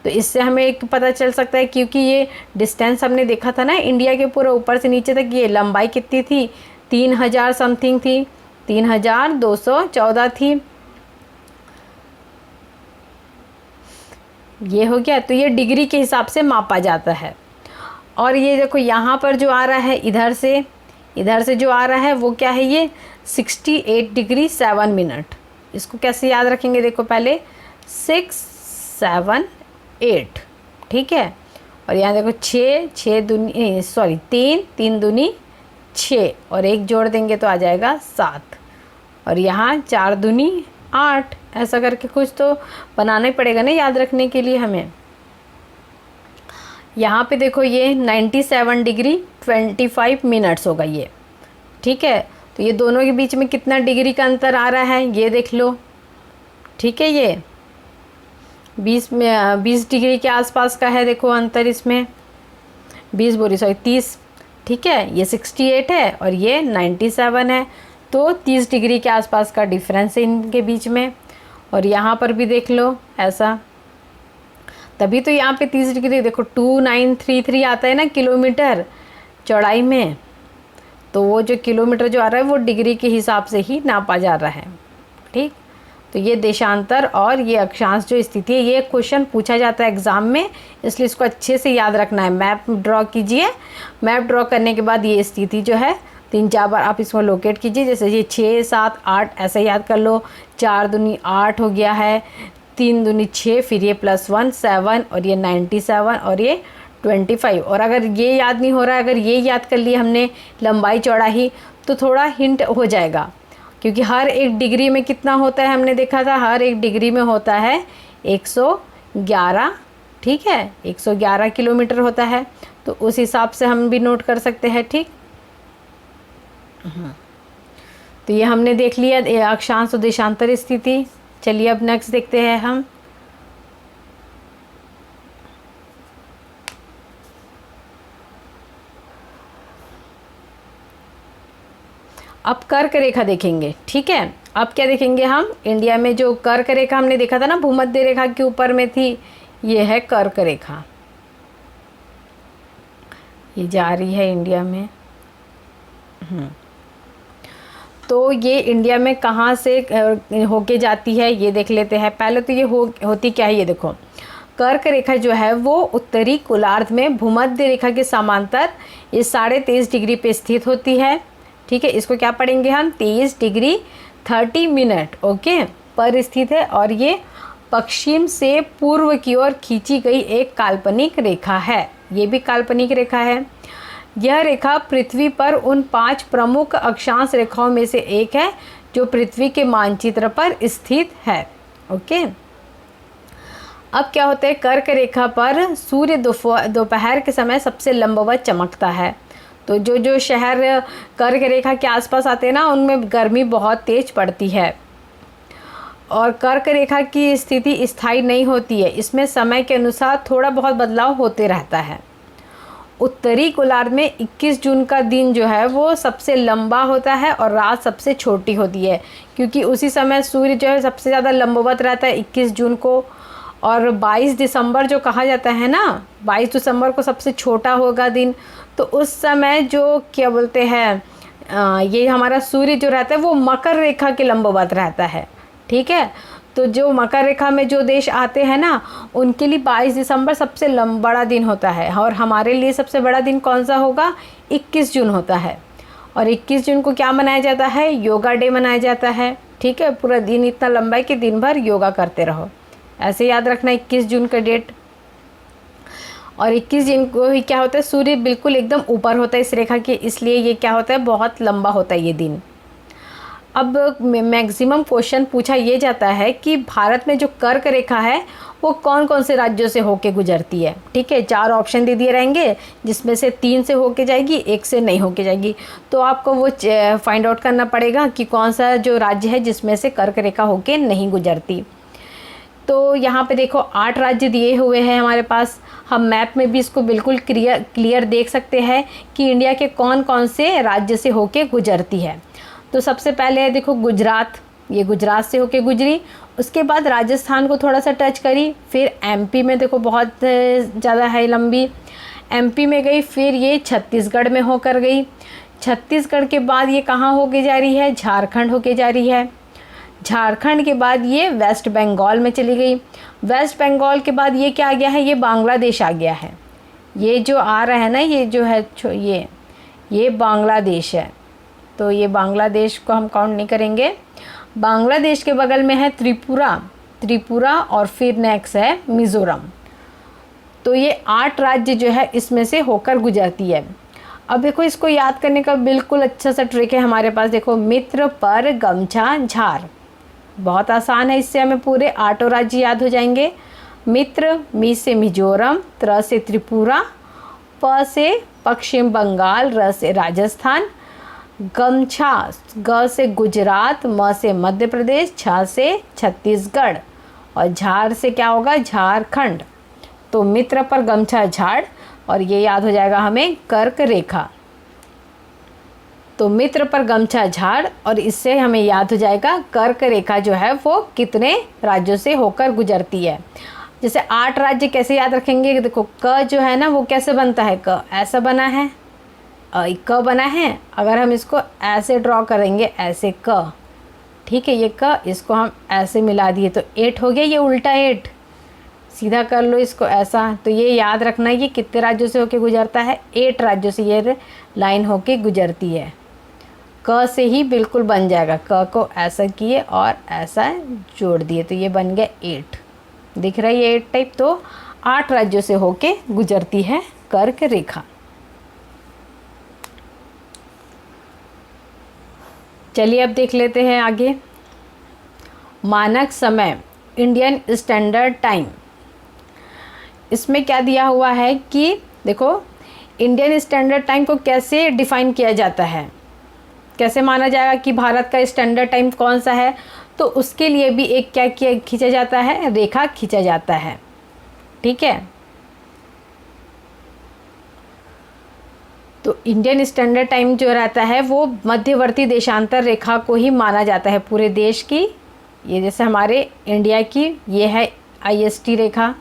तो इससे हमें एक पता चल सकता है, क्योंकि ये डिस्टेंस हमने देखा था ना इंडिया के पूरा ऊपर से नीचे तक, ये लंबाई कितनी थी? 3000 समथिंग थी, 3214 थी। ये हो गया। तो ये डिग्री के हिसाब से मापा जाता है। और ये देखो यहाँ पर जो आ रहा है इधर से जो आ रहा है वो क्या है? ये 68 डिग्री 7 मिनट। इसको कैसे याद रखेंगे? देखो पहले 6 7 8, ठीक है। और यहाँ देखो 3 दूनी 6, और 1 जोड़ देंगे तो आ जाएगा 7, और यहाँ 4 दूनी 8। ऐसा करके कुछ तो बनाना ही पड़ेगा ना याद रखने के लिए हमें। यहाँ पे देखो ये 97 डिग्री 25 मिनट्स होगा ये, ठीक है। तो ये दोनों के बीच में कितना डिग्री का अंतर आ रहा है ये देख लो, ठीक है। ये 20 डिग्री के आसपास का है, देखो अंतर इसमें 30, ठीक है। ये 68 है और ये 97 है, तो 30 डिग्री के आसपास का डिफरेंस है इनके बीच में। और यहाँ पर भी देख लो ऐसा, तभी तो यहाँ पे 30 डिग्री देखो 2933 आता है ना किलोमीटर चौड़ाई में, तो वो जो किलोमीटर जो आ रहा है वो डिग्री के हिसाब से ही नापा जा रहा है। ठीक, तो ये देशांतर और ये अक्षांश जो स्थिति है, ये क्वेश्चन पूछा जाता है एग्ज़ाम में, इसलिए इसको अच्छे से याद रखना है। मैप ड्रॉ कीजिए, मैप ड्रॉ करने के बाद ये स्थिति जो है 3-4 बार आप इसको लोकेट कीजिए। जैसे ये 6, 7, 8 ऐसे याद कर लो। 4 दूनी 8 हो गया है, 3 दूनी 6, फिर ये +1 7 और ये 97 और ये 25। और अगर ये याद नहीं हो रहा है, अगर ये याद कर लिए हमने लंबाई चौड़ाई, तो थोड़ा हिंट हो जाएगा, क्योंकि हर एक डिग्री में कितना होता है हमने देखा था, हर एक डिग्री में होता है 111। ठीक है, 111 किलोमीटर होता है, तो उस हिसाब से हम भी नोट कर सकते हैं। ठीक, तो ये हमने देख लिया अक्षांश और देशांतर स्थिति। चलिए अब नेक्स्ट देखते हैं हम। अब कर्क रेखा देखेंगे। ठीक है, अब क्या देखेंगे हम, इंडिया में जो कर्क रेखा हमने देखा था ना, भूमध्य रेखा के ऊपर में थी, ये है कर्क रेखा। ये जा रही है इंडिया में। तो ये इंडिया में कहाँ से होके जाती है ये देख लेते हैं। पहले तो ये होती क्या है, ये देखो। कर्क रेखा जो है वो उत्तरी गोलार्ध में भूमध्य रेखा के समांतर ये 23.5 डिग्री पे स्थित होती है। ठीक है, इसको क्या पढ़ेंगे हम, 23 डिग्री 30 मिनट ओके पर स्थित है। और ये पश्चिम से पूर्व की ओर खींची गई एक काल्पनिक रेखा है। ये भी काल्पनिक रेखा है। यह रेखा पृथ्वी पर उन 5 प्रमुख अक्षांश रेखाओं में से एक है जो पृथ्वी के मानचित्र पर स्थित है। ओके, अब क्या होता है, कर्क रेखा पर सूर्य दोपहर के समय सबसे लंबवत चमकता है। तो जो शहर कर्क रेखा के आसपास आते हैं ना, उनमें गर्मी बहुत तेज पड़ती है। और कर्क रेखा की स्थिति स्थायी नहीं होती है, इसमें समय के अनुसार थोड़ा बहुत बदलाव होते रहता है। उत्तरी गोलार्ध में 21 जून का दिन जो है वो सबसे लंबा होता है और रात सबसे छोटी होती है, क्योंकि उसी समय सूर्य जो है सबसे ज़्यादा लंबवत रहता है 21 जून को। और 22 दिसंबर जो कहा जाता है ना, 22 दिसंबर को सबसे छोटा होगा दिन। तो उस समय जो क्या बोलते हैं, ये हमारा सूर्य जो रहता है वो मकर रेखा के लंबवत रहता है। ठीक है, तो जो मकर रेखा में जो देश आते हैं ना, उनके लिए 22 दिसंबर सबसे बड़ा दिन होता है। और हमारे लिए सबसे बड़ा दिन कौन सा होगा, 21 जून होता है। और 21 जून को क्या मनाया जाता है, योगा डे मनाया जाता है। ठीक है, पूरा दिन इतना लंबा है कि दिन भर योगा करते रहो, ऐसे याद रखना 21 जून का डेट। और 21 जून को ही क्या होता है, सूर्य बिल्कुल एकदम ऊपर होता है इस रेखा के, इसलिए ये क्या होता है, बहुत लंबा होता है ये दिन। अब मैक्सिमम क्वेश्चन पूछा ये जाता है कि भारत में जो कर्क रेखा है वो कौन कौन से राज्यों से होके गुजरती है। ठीक है, 4 ऑप्शन दे दिए रहेंगे, जिसमें से 3 से होके जाएगी, 1 से नहीं होके जाएगी। तो आपको वो फाइंड आउट करना पड़ेगा कि कौन सा जो राज्य है जिसमें से कर्क रेखा होके नहीं गुजरती। तो यहाँ पे देखो 8 राज्य दिए हुए हैं हमारे पास। हम मैप में भी इसको बिल्कुल क्लियर देख सकते हैं कि इंडिया के कौन कौन से राज्य से होके गुजरती है। तो सबसे पहले है देखो गुजरात, ये गुजरात से होके गुजरी। उसके बाद राजस्थान को थोड़ा सा टच करी, फिर एमपी में देखो बहुत ज़्यादा है लंबी, एमपी में गई, फिर ये छत्तीसगढ़ में होकर गई। छत्तीसगढ़ के बाद ये कहाँ होके जा रही है, झारखंड होके जा रही है। झारखंड के बाद ये वेस्ट बंगाल में चली गई। वेस्ट बंगाल के बाद ये क्या आ गया है, ये बांग्लादेश आ गया है। ये जो आ रहा है ना, ये जो है ये बांग्लादेश है। तो ये बांग्लादेश को हम काउंट नहीं करेंगे। बांग्लादेश के बगल में है त्रिपुरा और फिर नेक्स्ट है मिज़ोरम। तो ये 8 राज्य जो है इसमें से होकर गुजरती है। अब देखो इसको याद करने का बिल्कुल अच्छा सा ट्रिक है हमारे पास। देखो मित्र पर गमछा झार, बहुत आसान है, इससे हमें पूरे 8 राज्य याद हो जाएंगे। मित्र, मी से मिजोरम, त्र से त्रिपुरा, प से पश्चिम बंगाल, र से राजस्थान, गमछा ग से गुजरात, म से मध्य प्रदेश, छ से छत्तीसगढ़ और झार से क्या होगा, झारखंड। तो मित्र पर गमछा झाड़, और ये याद हो जाएगा हमें कर्क रेखा। तो मित्र पर गमछा झाड़, और इससे हमें याद हो जाएगा कर्क रेखा जो है वो कितने राज्यों से होकर गुजरती है। जैसे 8 राज्य कैसे याद रखेंगे, देखो क जो है ना वो कैसे बनता है, क ऐसा बना है, क बना है, अगर हम इसको ऐसे ड्रॉ करेंगे, ऐसे क, ठीक है, ये क, इसको हम ऐसे मिला दिए तो 8 हो गया, ये उल्टा 8। सीधा कर लो इसको ऐसा, तो ये याद रखना है कि कितने राज्यों से होके गुजरता है, 8 राज्यों से ये लाइन होके गुजरती है। क से ही बिल्कुल बन जाएगा, क को ऐसा किए और ऐसा जोड़ दिए तो ये बन गया 8। दिख रहा है ये 8 टाइप। तो 8 राज्यों से होके गुजरती है कर्क रेखा। चलिए अब देख लेते हैं आगे। मानक समय, इंडियन स्टैंडर्ड टाइम, इसमें क्या दिया हुआ है कि देखो इंडियन स्टैंडर्ड टाइम को कैसे डिफाइन किया जाता है, कैसे माना जाएगा कि भारत का स्टैंडर्ड टाइम कौन सा है। तो उसके लिए भी एक क्या किया खींचा जाता है, रेखा खींचा जाता है, ठीक है। तो इंडियन स्टैंडर्ड टाइम जो रहता है वो मध्यवर्ती देशांतर रेखा को ही माना जाता है पूरे देश की। ये जैसे हमारे इंडिया की ये है IST रेखा।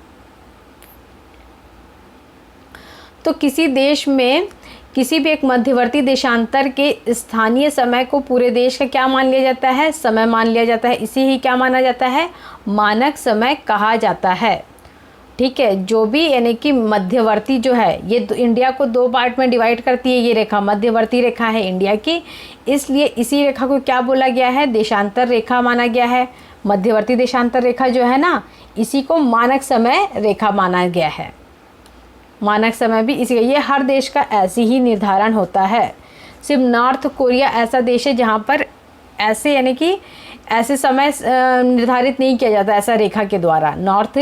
तो किसी देश में किसी भी एक मध्यवर्ती देशांतर के स्थानीय समय को पूरे देश का क्या मान लिया जाता है, समय मान लिया जाता है। इसी ही क्या माना जाता है, मानक समय कहा जाता है, ठीक है। जो भी यानी कि मध्यवर्ती जो है, ये इंडिया को 2 पार्ट में डिवाइड करती है। ये रेखा मध्यवर्ती रेखा है इंडिया की, इसलिए इसी रेखा को क्या बोला गया है, देशांतर रेखा माना गया है। मध्यवर्ती देशांतर रेखा जो है ना, इसी को मानक समय रेखा माना गया है। मानक समय भी इसी, ये हर देश का ऐसे ही निर्धारण होता है। सिर्फ नॉर्थ कोरिया ऐसा देश है जहाँ पर ऐसे यानी कि ऐसे समय निर्धारित नहीं किया जाता ऐसा रेखा के द्वारा। नॉर्थ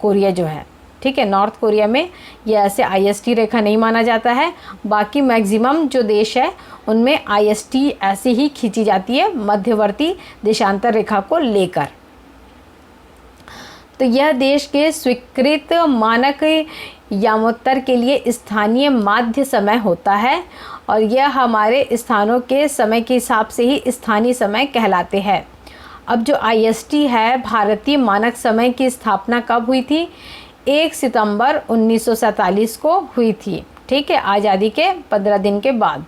कोरिया जो है, ठीक है, नॉर्थ कोरिया में ये ऐसे IST रेखा नहीं माना जाता है। बाकी मैक्सिमम जो देश है उनमें IST ऐसे ही खींची जाती है मध्यवर्ती देशांतर रेखा को लेकर। तो यह देश के स्वीकृत मानक यामोत्तर के लिए स्थानीय माध्य समय होता है और यह हमारे स्थानों के समय के हिसाब से ही स्थानीय समय कहलाते हैं। अब जो IST है, भारतीय मानक समय की स्थापना कब हुई थी, 1 सितंबर 1947 को हुई थी, ठीक है, आज़ादी के 15 दिन के बाद।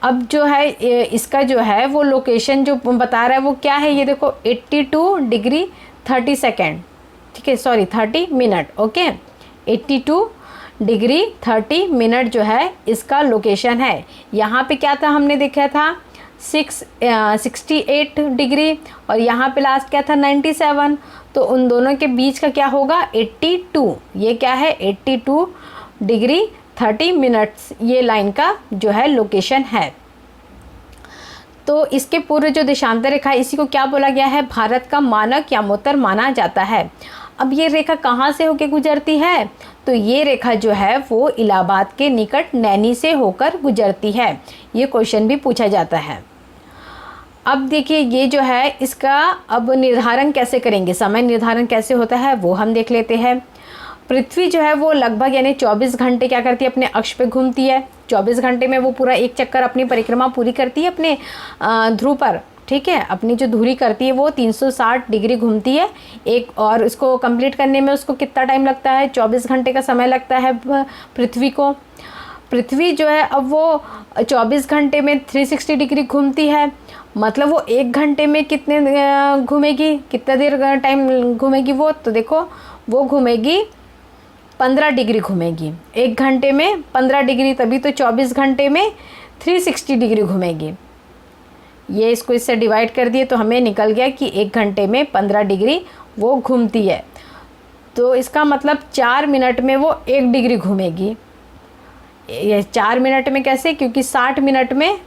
अब जो है इसका जो है वो लोकेशन जो बता रहा है वो क्या है, ये देखो 82 डिग्री 30 सेकेंड, ठीक है, sorry 30 minute, okay, 82 degree 30 minute जो है इसका लोकेशन है। यहाँ पे क्या था, हमने देखा था 68 डिग्री और यहाँ पे लास्ट क्या था 97, तो उन दोनों के बीच का क्या होगा 82। ये क्या है 82 डिग्री 30 मिनट्स, ये लाइन का जो है लोकेशन है। तो इसके पूर्व जो देशांतर रेखा है इसी को क्या बोला गया है, भारत का मानक यामोत्तर माना जाता है। अब ये रेखा कहाँ से होकर गुजरती है, तो ये रेखा जो है वो इलाहाबाद के निकट नैनी से होकर गुजरती है। ये क्वेश्चन भी पूछा जाता है। अब देखिए ये जो है इसका अब निर्धारण कैसे करेंगे, समय निर्धारण कैसे होता है वो हम देख लेते हैं। पृथ्वी जो है वो लगभग यानी 24 घंटे क्या करती है, अपने अक्ष पे घूमती है। 24 घंटे में वो पूरा एक चक्कर अपनी परिक्रमा पूरी करती है अपने ध्रुव पर, ठीक है। अपनी जो धुरी करती है वो 360 डिग्री घूमती है एक, और इसको कंप्लीट करने में उसको कितना टाइम लगता है, 24 घंटे का समय लगता है पृथ्वी को। पृथ्वी जो है अब वो 24 घंटे में 360 डिग्री घूमती है, मतलब वो 1 घंटे में कितने घूमेगी, कितना देर टाइम घूमेगी वो, तो देखो वो घूमेगी 15 डिग्री घूमेगी। 1 घंटे में 15 डिग्री, तभी तो 24 घंटे में 360 डिग्री घूमेगी। ये इसको इससे डिवाइड कर दिए तो हमें निकल गया कि 1 घंटे में 15 डिग्री वो घूमती है। तो इसका मतलब 4 मिनट में वो 1 डिग्री घूमेगी। ये 4 मिनट में कैसे, क्योंकि 60 मिनट में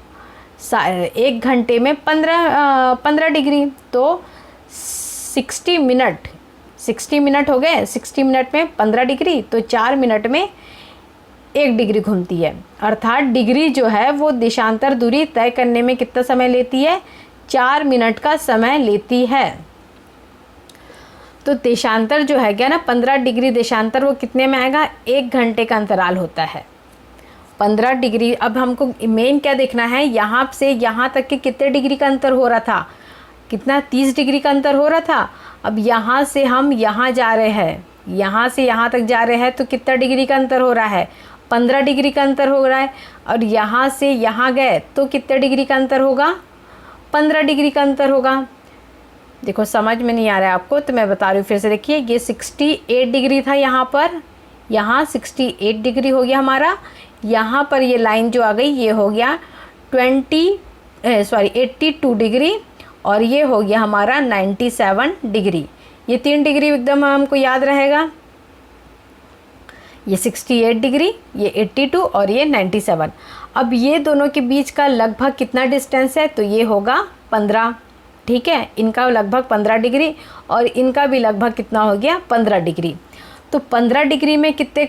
1 घंटे में 15 डिग्री, तो 60 मिनट हो गए। 60 मिनट में 15 डिग्री, तो 4 मिनट में 1 डिग्री घूमती है। अर्थात डिग्री जो है वो देशांतर दूरी तय करने में कितना समय लेती है, 4 मिनट का समय लेती है। तो देशांतर जो है क्या ना, 15 डिग्री देशांतर वो कितने में आएगा, 1 घंटे का अंतराल होता है 15 डिग्री। अब हमको मेन क्या देखना है, यहाँ से यहाँ तक के कितने डिग्री का अंतर हो रहा था, कितना 30 डिग्री का अंतर हो रहा था। अब यहाँ से हम यहाँ जा रहे हैं, यहाँ से यहाँ तक जा रहे हैं तो कितना डिग्री का अंतर हो रहा है, 15 डिग्री का अंतर हो रहा है, और यहाँ से यहाँ गए तो कितने डिग्री का अंतर होगा, 15 डिग्री का अंतर होगा। देखो समझ में नहीं आ रहा है आपको तो मैं बता रही हूँ फिर से। देखिए ये 68 डिग्री था यहाँ पर, यहाँ 68 डिग्री हो गया हमारा। यहाँ पर ये लाइन जो आ गई ये हो गया 82 डिग्री, और ये हो गया हमारा 97 डिग्री। ये 3 डिग्री एकदम हमको याद रहेगा, ये 68 डिग्री, ये 82 और ये 97। अब ये दोनों के बीच का लगभग कितना डिस्टेंस है, तो ये होगा 15, ठीक है। इनका लगभग 15 डिग्री और इनका भी लगभग कितना हो गया, 15 डिग्री। तो 15 डिग्री में कितने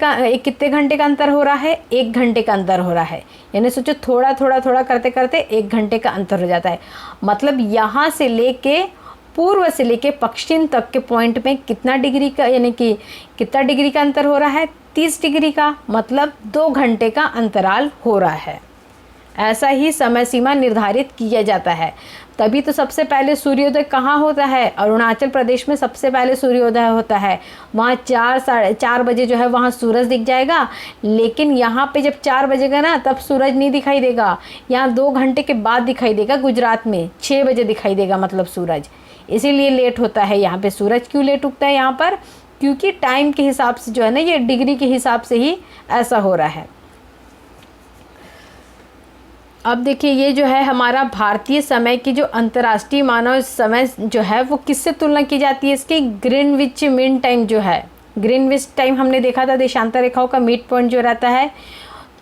घंटे का अंतर हो रहा है, 1 घंटे का अंतर हो रहा है। यानी सोचो थोड़ा थोड़ा थोड़ा करते करते 1 घंटे का अंतर हो जाता है। मतलब यहाँ से लेके पूर्व से लेके पश्चिम तक के पॉइंट में कितना डिग्री का, यानी कि कितना डिग्री का अंतर हो रहा है, 30 डिग्री का। मतलब 2 घंटे का अंतराल हो रहा है। ऐसा ही समय सीमा निर्धारित किया जाता है। तभी तो सबसे पहले सूर्योदय कहाँ होता है, अरुणाचल प्रदेश में सबसे पहले सूर्योदय होता है। वहाँ 4 बजे जो है वहाँ सूरज दिख जाएगा, लेकिन यहाँ पे जब 4 बजेगा ना तब सूरज नहीं दिखाई देगा। यहाँ 2 घंटे के बाद दिखाई देगा। गुजरात में 6 बजे दिखाई देगा मतलब सूरज, इसीलिए लेट होता है यहाँ पे। सूरज क्यों लेट उगता है यहाँ पर, क्योंकि टाइम के हिसाब से जो है ना, ये डिग्री के हिसाब से ही ऐसा हो रहा है। अब देखिए ये जो है हमारा भारतीय समय की जो अंतर्राष्ट्रीय मानव समय जो है वो किससे तुलना की जाती है, इसकी ग्रीनविच मीन टाइम जो है। ग्रीनविच टाइम हमने देखा था, देशांतर रेखाओं का मिड पॉइंट जो रहता है,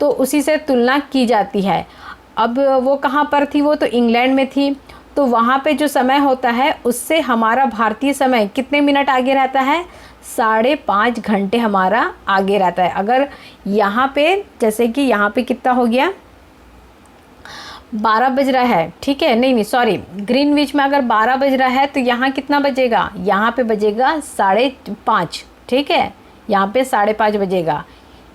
तो उसी से तुलना की जाती है। अब वो कहाँ पर थी, वो तो इंग्लैंड में थी। तो वहाँ पे जो समय होता है उससे हमारा भारतीय समय कितने मिनट आगे रहता है, 5.5 घंटे हमारा आगे रहता है। अगर यहाँ पे जैसे कि यहाँ पे कितना हो गया, 12 बज रहा है, ठीक है, नहीं सॉरी, ग्रीनविच में अगर 12 बज रहा है तो यहाँ कितना बजेगा, यहाँ पे बजेगा 5:30, ठीक है। यहाँ पे 5:30 बजेगा,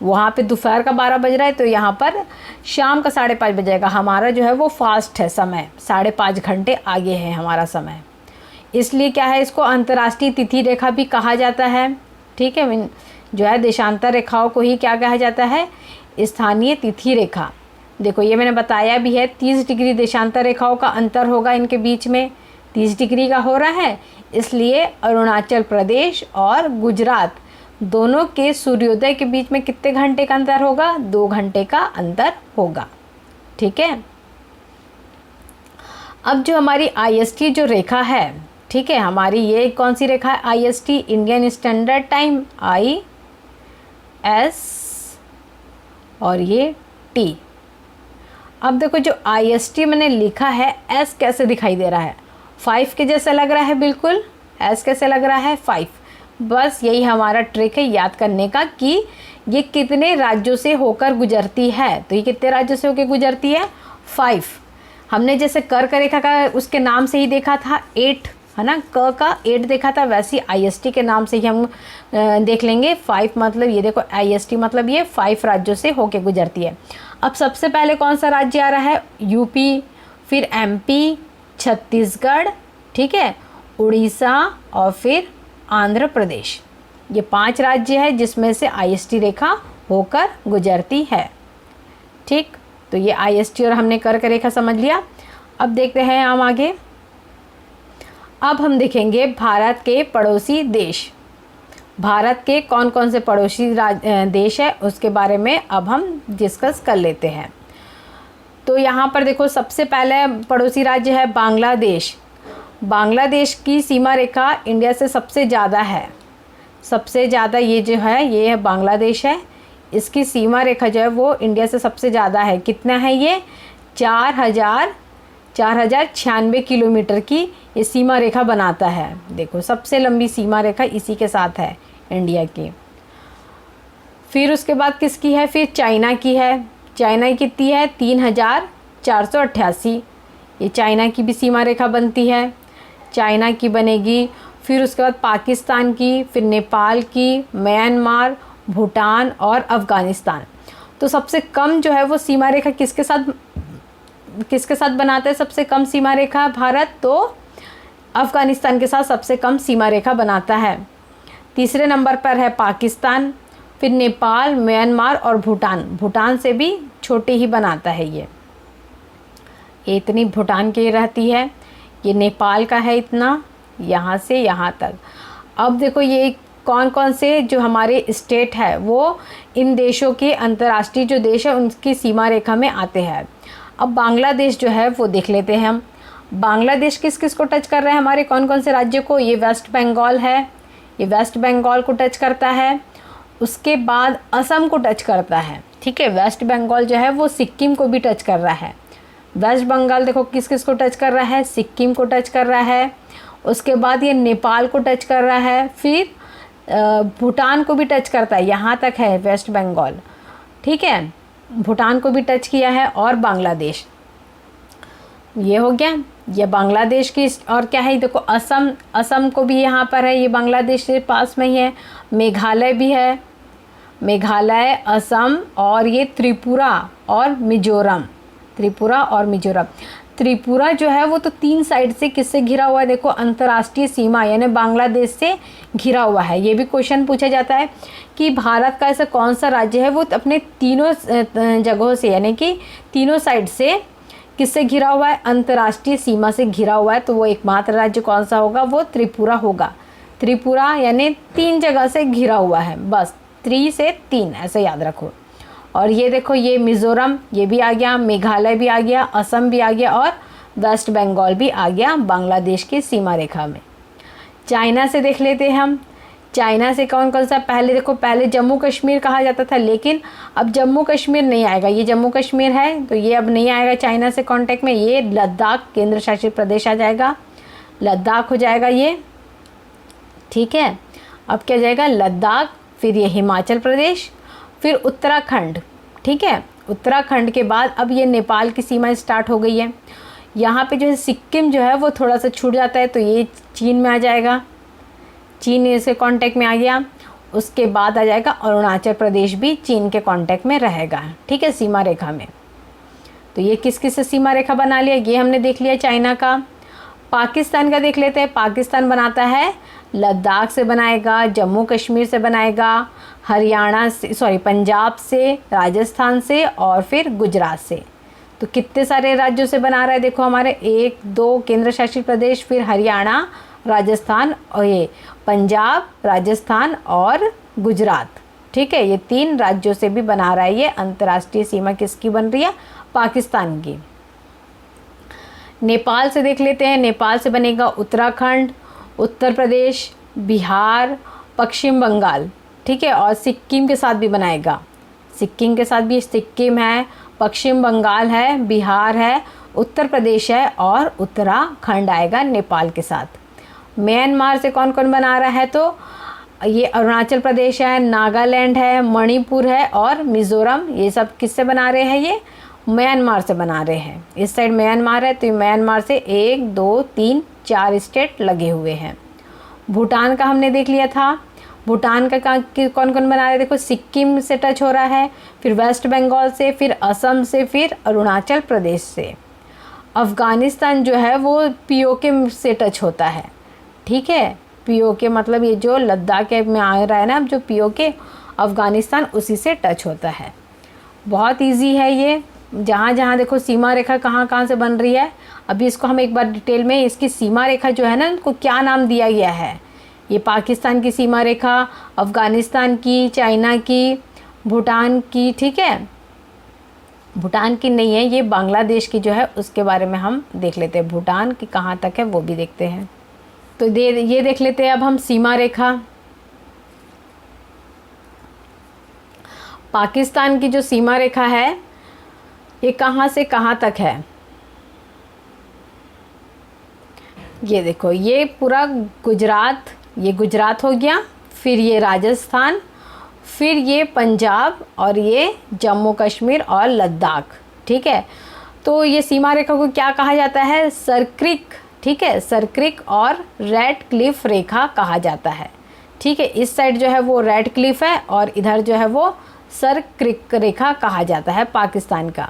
वहाँ पे दोपहर का 12 बज रहा है तो यहाँ पर शाम का 5:30 बजेगा। हमारा जो है वो फास्ट है समय, 5.5 घंटे आगे है हमारा समय। इसलिए क्या है, इसको अंतर्राष्ट्रीय तिथि रेखा भी कहा जाता है, ठीक है। जो है देशांतर रेखाओं को ही क्या कहा जाता है, स्थानीय तिथि रेखा। देखो ये मैंने बताया भी है, 30 डिग्री देशांतर रेखाओं का अंतर होगा इनके बीच में, 30 डिग्री का हो रहा है। इसलिए अरुणाचल प्रदेश और गुजरात दोनों के सूर्योदय के बीच में कितने घंटे का अंतर होगा, 2 घंटे का अंतर होगा, ठीक है। अब जो हमारी IST जो रेखा है, ठीक है, हमारी ये कौन सी रेखा है, IST Indian standard time, IS और ये T। अब देखो जो IST मैंने लिखा है, S कैसे दिखाई दे रहा है, 5 के जैसा लग रहा है, बिल्कुल S कैसे लग रहा है, 5। बस यही हमारा ट्रिक है याद करने का कि ये कितने राज्यों से होकर गुजरती है। तो ये कितने राज्यों से होकर गुजरती है, 5। हमने जैसे कर्क रेखा का उसके नाम से ही देखा था 8, है ना, क का 8 देखा था, वैसे IST के नाम से ही हम देख लेंगे 5। मतलब ये देखो IST मतलब ये 5 राज्यों से होके गुजरती है। अब सबसे पहले कौन सा राज्य आ रहा है, यूपी, फिर MP, छत्तीसगढ़, ठीक है, उड़ीसा और फिर आंध्र प्रदेश। ये 5 राज्य है जिसमें से IST रेखा होकर गुजरती है, ठीक। तो ये IST और हमने कर्क रेखा समझ लिया। अब देखते हैं हम आगे। अब हम देखेंगे भारत के पड़ोसी देश। भारत के कौन कौन से पड़ोसी देश है उसके बारे में अब हम डिस्कस कर लेते हैं। तो यहाँ पर देखो सबसे पहले पड़ोसी राज्य है बांग्लादेश। बांग्लादेश की सीमा रेखा इंडिया से सबसे ज़्यादा है, सबसे ज़्यादा ये जो है ये है बांग्लादेश है। इसकी सीमा रेखा जो है वो इंडिया से सबसे ज़्यादा है। कितना है ये, 4096 किलोमीटर की ये सीमा रेखा बनाता है। देखो सबसे लंबी सीमा रेखा इसी के साथ है इंडिया की। फिर उसके बाद किसकी है, फिर चाइना की है। चाइना की कितनी है, 3488। ये चाइना की भी सीमा रेखा बनती है, चाइना की बनेगी। फिर उसके बाद पाकिस्तान की, फिर नेपाल की, म्यांमार, भूटान और अफ़गानिस्तान। तो सबसे कम जो है वो सीमा रेखा किसके साथ बनाता है, सबसे कम सीमा रेखा भारत, तो अफ़गानिस्तान के साथ सबसे कम सीमा रेखा बनाता है। तीसरे नंबर पर है पाकिस्तान, फिर नेपाल, म्यांमार और भूटान। भूटान से भी छोटे ही बनाता है ये इतनी भूटान की रहती है। ये नेपाल का है इतना, यहाँ से यहाँ तक। अब देखो ये कौन कौन से जो हमारे स्टेट है वो इन देशों के अंतर्राष्ट्रीय जो देश है उनकी सीमा रेखा में आते हैं। अब बांग्लादेश जो है वो देख लेते हैं हम। बांग्लादेश किस किस को टच कर रहा है, हमारे कौन कौन से राज्यों को? ये वेस्ट बंगाल है, ये वेस्ट बंगाल को टच करता है। उसके बाद असम को टच करता है, ठीक है। वेस्ट बंगाल जो है वो सिक्किम को भी टच कर रहा है। वेस्ट बंगाल देखो किस किस को टच कर रहा है, सिक्किम को टच कर रहा है। उसके बाद ये नेपाल को टच कर रहा है, फिर भूटान को भी टच करता है, यहाँ तक है वेस्ट बंगाल, ठीक है। भूटान को भी टच किया है और बांग्लादेश, ये हो गया ये बांग्लादेश की। और क्या है देखो असम, असम को भी यहाँ पर है, ये बांग्लादेश के पास में ही है। मेघालय भी है, मेघालय, असम और ये त्रिपुरा और मिजोरम, त्रिपुरा और मिजोरम। त्रिपुरा जो है वो तो 3 साइड से किससे घिरा हुआ है, देखो अंतर्राष्ट्रीय सीमा यानी बांग्लादेश से घिरा हुआ है। ये भी क्वेश्चन पूछा जाता है कि भारत का ऐसा कौन सा राज्य है वो अपने तीनों जगहों से यानी कि तीनों साइड से किससे घिरा हुआ है, अंतर्राष्ट्रीय सीमा से घिरा हुआ है। तो वो एकमात्र राज्य कौन सा होगा, वो त्रिपुरा होगा। त्रिपुरा यानी 3 जगह से घिरा हुआ है, बस 3 से 3 ऐसे याद रखो। और ये देखो ये मिज़ोरम, ये भी आ गया, मेघालय भी आ गया, असम भी आ गया और वेस्ट बंगाल भी आ गया बांग्लादेश की सीमा रेखा में। चाइना से देख लेते हैं हम। चाइना से कौन कौन सा, पहले देखो पहले जम्मू कश्मीर कहा जाता था, लेकिन अब जम्मू कश्मीर नहीं आएगा। ये जम्मू कश्मीर है तो ये अब नहीं आएगा चाइना से कांटेक्ट में। ये लद्दाख केंद्र शासित प्रदेश आ जाएगा, लद्दाख हो जाएगा ये, ठीक है। अब क्या जाएगा, लद्दाख, फिर ये हिमाचल प्रदेश, फिर उत्तराखंड, ठीक है। उत्तराखंड के बाद अब ये नेपाल की सीमा स्टार्ट हो गई है। यहाँ पे जो है सिक्किम जो है वो थोड़ा सा छूट जाता है, तो ये चीन में आ जाएगा, चीन इसके कांटेक्ट में आ गया। उसके बाद आ जाएगा अरुणाचल प्रदेश भी चीन के कांटेक्ट में रहेगा, ठीक है, सीमा रेखा में। तो ये किस किस से सीमा रेखा बना लिया, ये हमने देख लिया चाइना का। पाकिस्तान का देख लेते हैं। पाकिस्तान बनाता है लद्दाख से बनाएगा, जम्मू कश्मीर से बनाएगा, हरियाणा से, सॉरी पंजाब से, राजस्थान से और फिर गुजरात से। तो कितने सारे राज्यों से बना रहा है, देखो हमारे 1 2 केंद्र शासित प्रदेश, फिर हरियाणा, राजस्थान और ये पंजाब, राजस्थान और गुजरात, ठीक है। ये 3 राज्यों से भी बना रहा है। ये अंतर्राष्ट्रीय सीमा किसकी बन रही है, पाकिस्तान की। नेपाल से देख लेते हैं। नेपाल से बनेगा उत्तराखंड, उत्तर प्रदेश, बिहार, पश्चिम बंगाल, ठीक है। और सिक्किम के साथ भी बनाएगा, सिक्किम के साथ भी, सिक्किम है, पश्चिम बंगाल है, बिहार है, उत्तर प्रदेश है और उत्तराखंड आएगा नेपाल के साथ। म्यांमार से कौन कौन बना रहा है, तो ये अरुणाचल प्रदेश है, नागालैंड है, मणिपुर है और मिज़ोरम। ये सब किससे बना रहे हैं, ये म्यांमार से बना रहे हैं। इस साइड म्यांमार है तो म्यांमार से 1 2 3 4 स्टेट लगे हुए हैं। भूटान का हमने देख लिया था। भूटान का कौन कौन बना रहे हैं, देखो सिक्किम से टच हो रहा है, फिर वेस्ट बंगाल से, फिर असम से, फिर अरुणाचल प्रदेश से। अफ़गानिस्तान जो है वो पीओके से टच होता है, ठीक है। पीओके मतलब ये जो लद्दाख में आ रहा है ना, अब जो पीओके, अफ़गानिस्तान उसी से टच होता है। बहुत इजी है ये। जहाँ जहाँ देखो सीमा रेखा कहाँ कहाँ से बन रही है, अभी इसको हम एक बार डिटेल में, इसकी सीमा रेखा जो है ना उनको क्या नाम दिया गया है। ये पाकिस्तान की सीमा रेखा, अफ़गानिस्तान की, चाइना की, भूटान की, ठीक है। भूटान की नहीं है, ये बांग्लादेश की जो है उसके बारे में हम देख लेते हैं। भूटान की कहाँ तक है वो भी देखते हैं। तो ये देख लेते हैं अब हम सीमा रेखा। पाकिस्तान की जो सीमा रेखा है ये कहाँ से कहाँ तक है, ये देखो, ये पूरा गुजरात, ये गुजरात हो गया, फिर ये राजस्थान, फिर ये पंजाब और ये जम्मू कश्मीर और लद्दाख, ठीक है। तो ये सीमा रेखा को क्या कहा जाता है, सरक्रिक, ठीक है, सरक्रिक और रेड क्लिफ रेखा कहा जाता है, ठीक है। इस साइड जो है वो रेड क्लिफ है और इधर जो है वो सरक्रिक रेखा कहा जाता है पाकिस्तान का।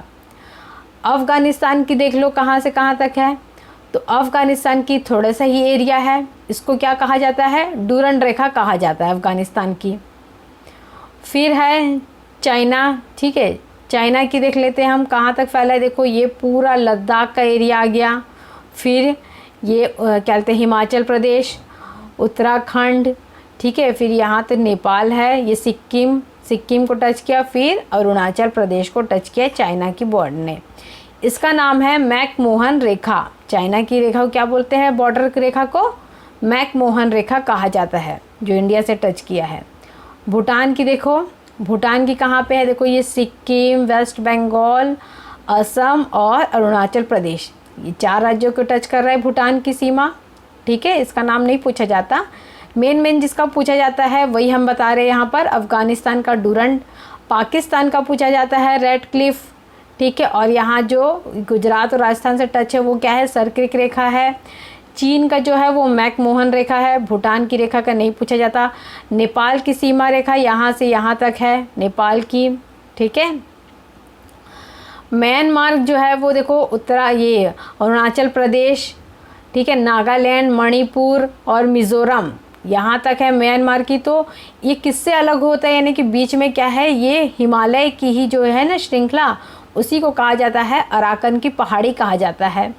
अफ़गानिस्तान की देख लो कहाँ से कहाँ तक है, तो अफ़गानिस्तान की थोड़ा सा ही एरिया है, इसको क्या कहा जाता है, डूरंड रेखा कहा जाता है अफ़गानिस्तान की। फिर है चाइना, ठीक है। चाइना की देख लेते हैं हम, कहाँ तक फैला है। देखो ये पूरा लद्दाख का एरिया आ गया। फिर ये क्या कहते हैं, हिमाचल प्रदेश, उत्तराखंड, ठीक है। फिर यहाँ तो नेपाल है, ये सिक्किम को टच किया। फिर अरुणाचल प्रदेश को टच किया चाइना की बॉर्डर ने। इसका नाम है मैकमोहन रेखा। चाइना की रेखा को क्या बोलते हैं, बॉर्डर की रेखा को मैकमोहन रेखा कहा जाता है, जो इंडिया से टच किया है। भूटान की देखो, भूटान की कहाँ पे है, देखो ये सिक्किम, वेस्ट बंगाल, असम और अरुणाचल प्रदेश, ये 4 राज्यों को टच कर रहा है भूटान की सीमा, ठीक है। इसका नाम नहीं पूछा जाता। मेन जिसका पूछा जाता है वही हम बता रहे हैं यहाँ पर। अफ़गानिस्तान का डूरंड, पाकिस्तान का पूछा जाता है रेड क्लिफ, ठीक है। और यहाँ जो गुजरात और राजस्थान से टच है वो क्या है, सर्किक रेखा है। चीन का जो है वो मैकमोहन रेखा है। भूटान की रेखा का नहीं पूछा जाता। नेपाल की सीमा रेखा यहाँ से यहाँ तक है नेपाल की, ठीक है। म्यांमार जो है वो देखो ये अरुणाचल प्रदेश, ठीक है, नागालैंड, मणिपुर और मिज़ोरम, यहाँ तक है म्यांमार की। तो ये किससे अलग होता है, यानी कि बीच में क्या है, ये हिमालय की ही जो है ना श्रृंखला, उसी को कहा जाता है अराकन की पहाड़ी कहा जाता है।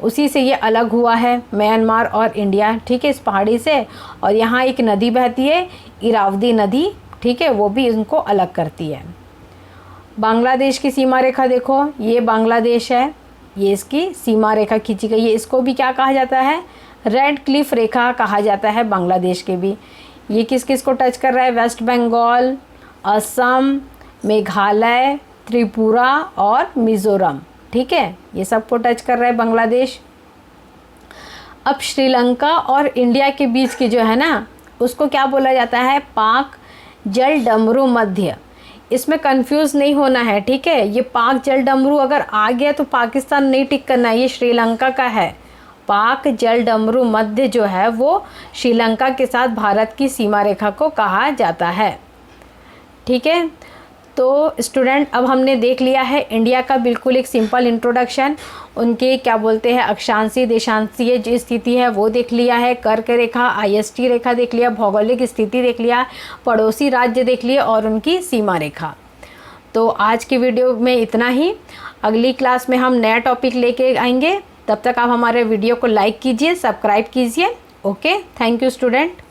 उसी से ये अलग हुआ है म्यांमार और इंडिया, ठीक है, इस पहाड़ी से। और यहाँ एक नदी बहती है, इरावदी नदी, ठीक है, वो भी इनको अलग करती है। बांग्लादेश की सीमा रेखा देखो, ये बांग्लादेश है, ये इसकी सीमा रेखा खींची गई है। इसको भी क्या कहा जाता है, रेड क्लिफ रेखा कहा जाता है बांग्लादेश के भी। ये किस किस को टच कर रहा है, वेस्ट बंगाल, असम, मेघालय, त्रिपुरा और मिज़ोरम, ठीक है, ये सबको टच कर रहा है बांग्लादेश। अब श्रीलंका और इंडिया के बीच की जो है ना, उसको क्या बोला जाता है, पाक जल डमरू मध्य। इसमें कंफ्यूज नहीं होना है, ठीक है। ये पाक जल डमरू अगर आ गया तो पाकिस्तान नहीं टिक करना है, ये श्रीलंका का है। पाक जल डमरू मध्य जो है वो श्रीलंका के साथ भारत की सीमा रेखा को कहा जाता है, ठीक है। तो स्टूडेंट, अब हमने देख लिया है इंडिया का बिल्कुल एक सिंपल इंट्रोडक्शन। उनके क्या बोलते हैं, अक्षांशीय देशांशीय जो स्थिति है वो देख लिया है, कर्क रेखा, आईएसटी रेखा देख लिया, भौगोलिक स्थिति देख लिया, पड़ोसी राज्य देख लिए और उनकी सीमा रेखा। तो आज की वीडियो में इतना ही। अगली क्लास में हम नया टॉपिक लेके आएंगे। तब तक आप हमारे वीडियो को लाइक कीजिए, सब्सक्राइब कीजिए। Okay, thank you student.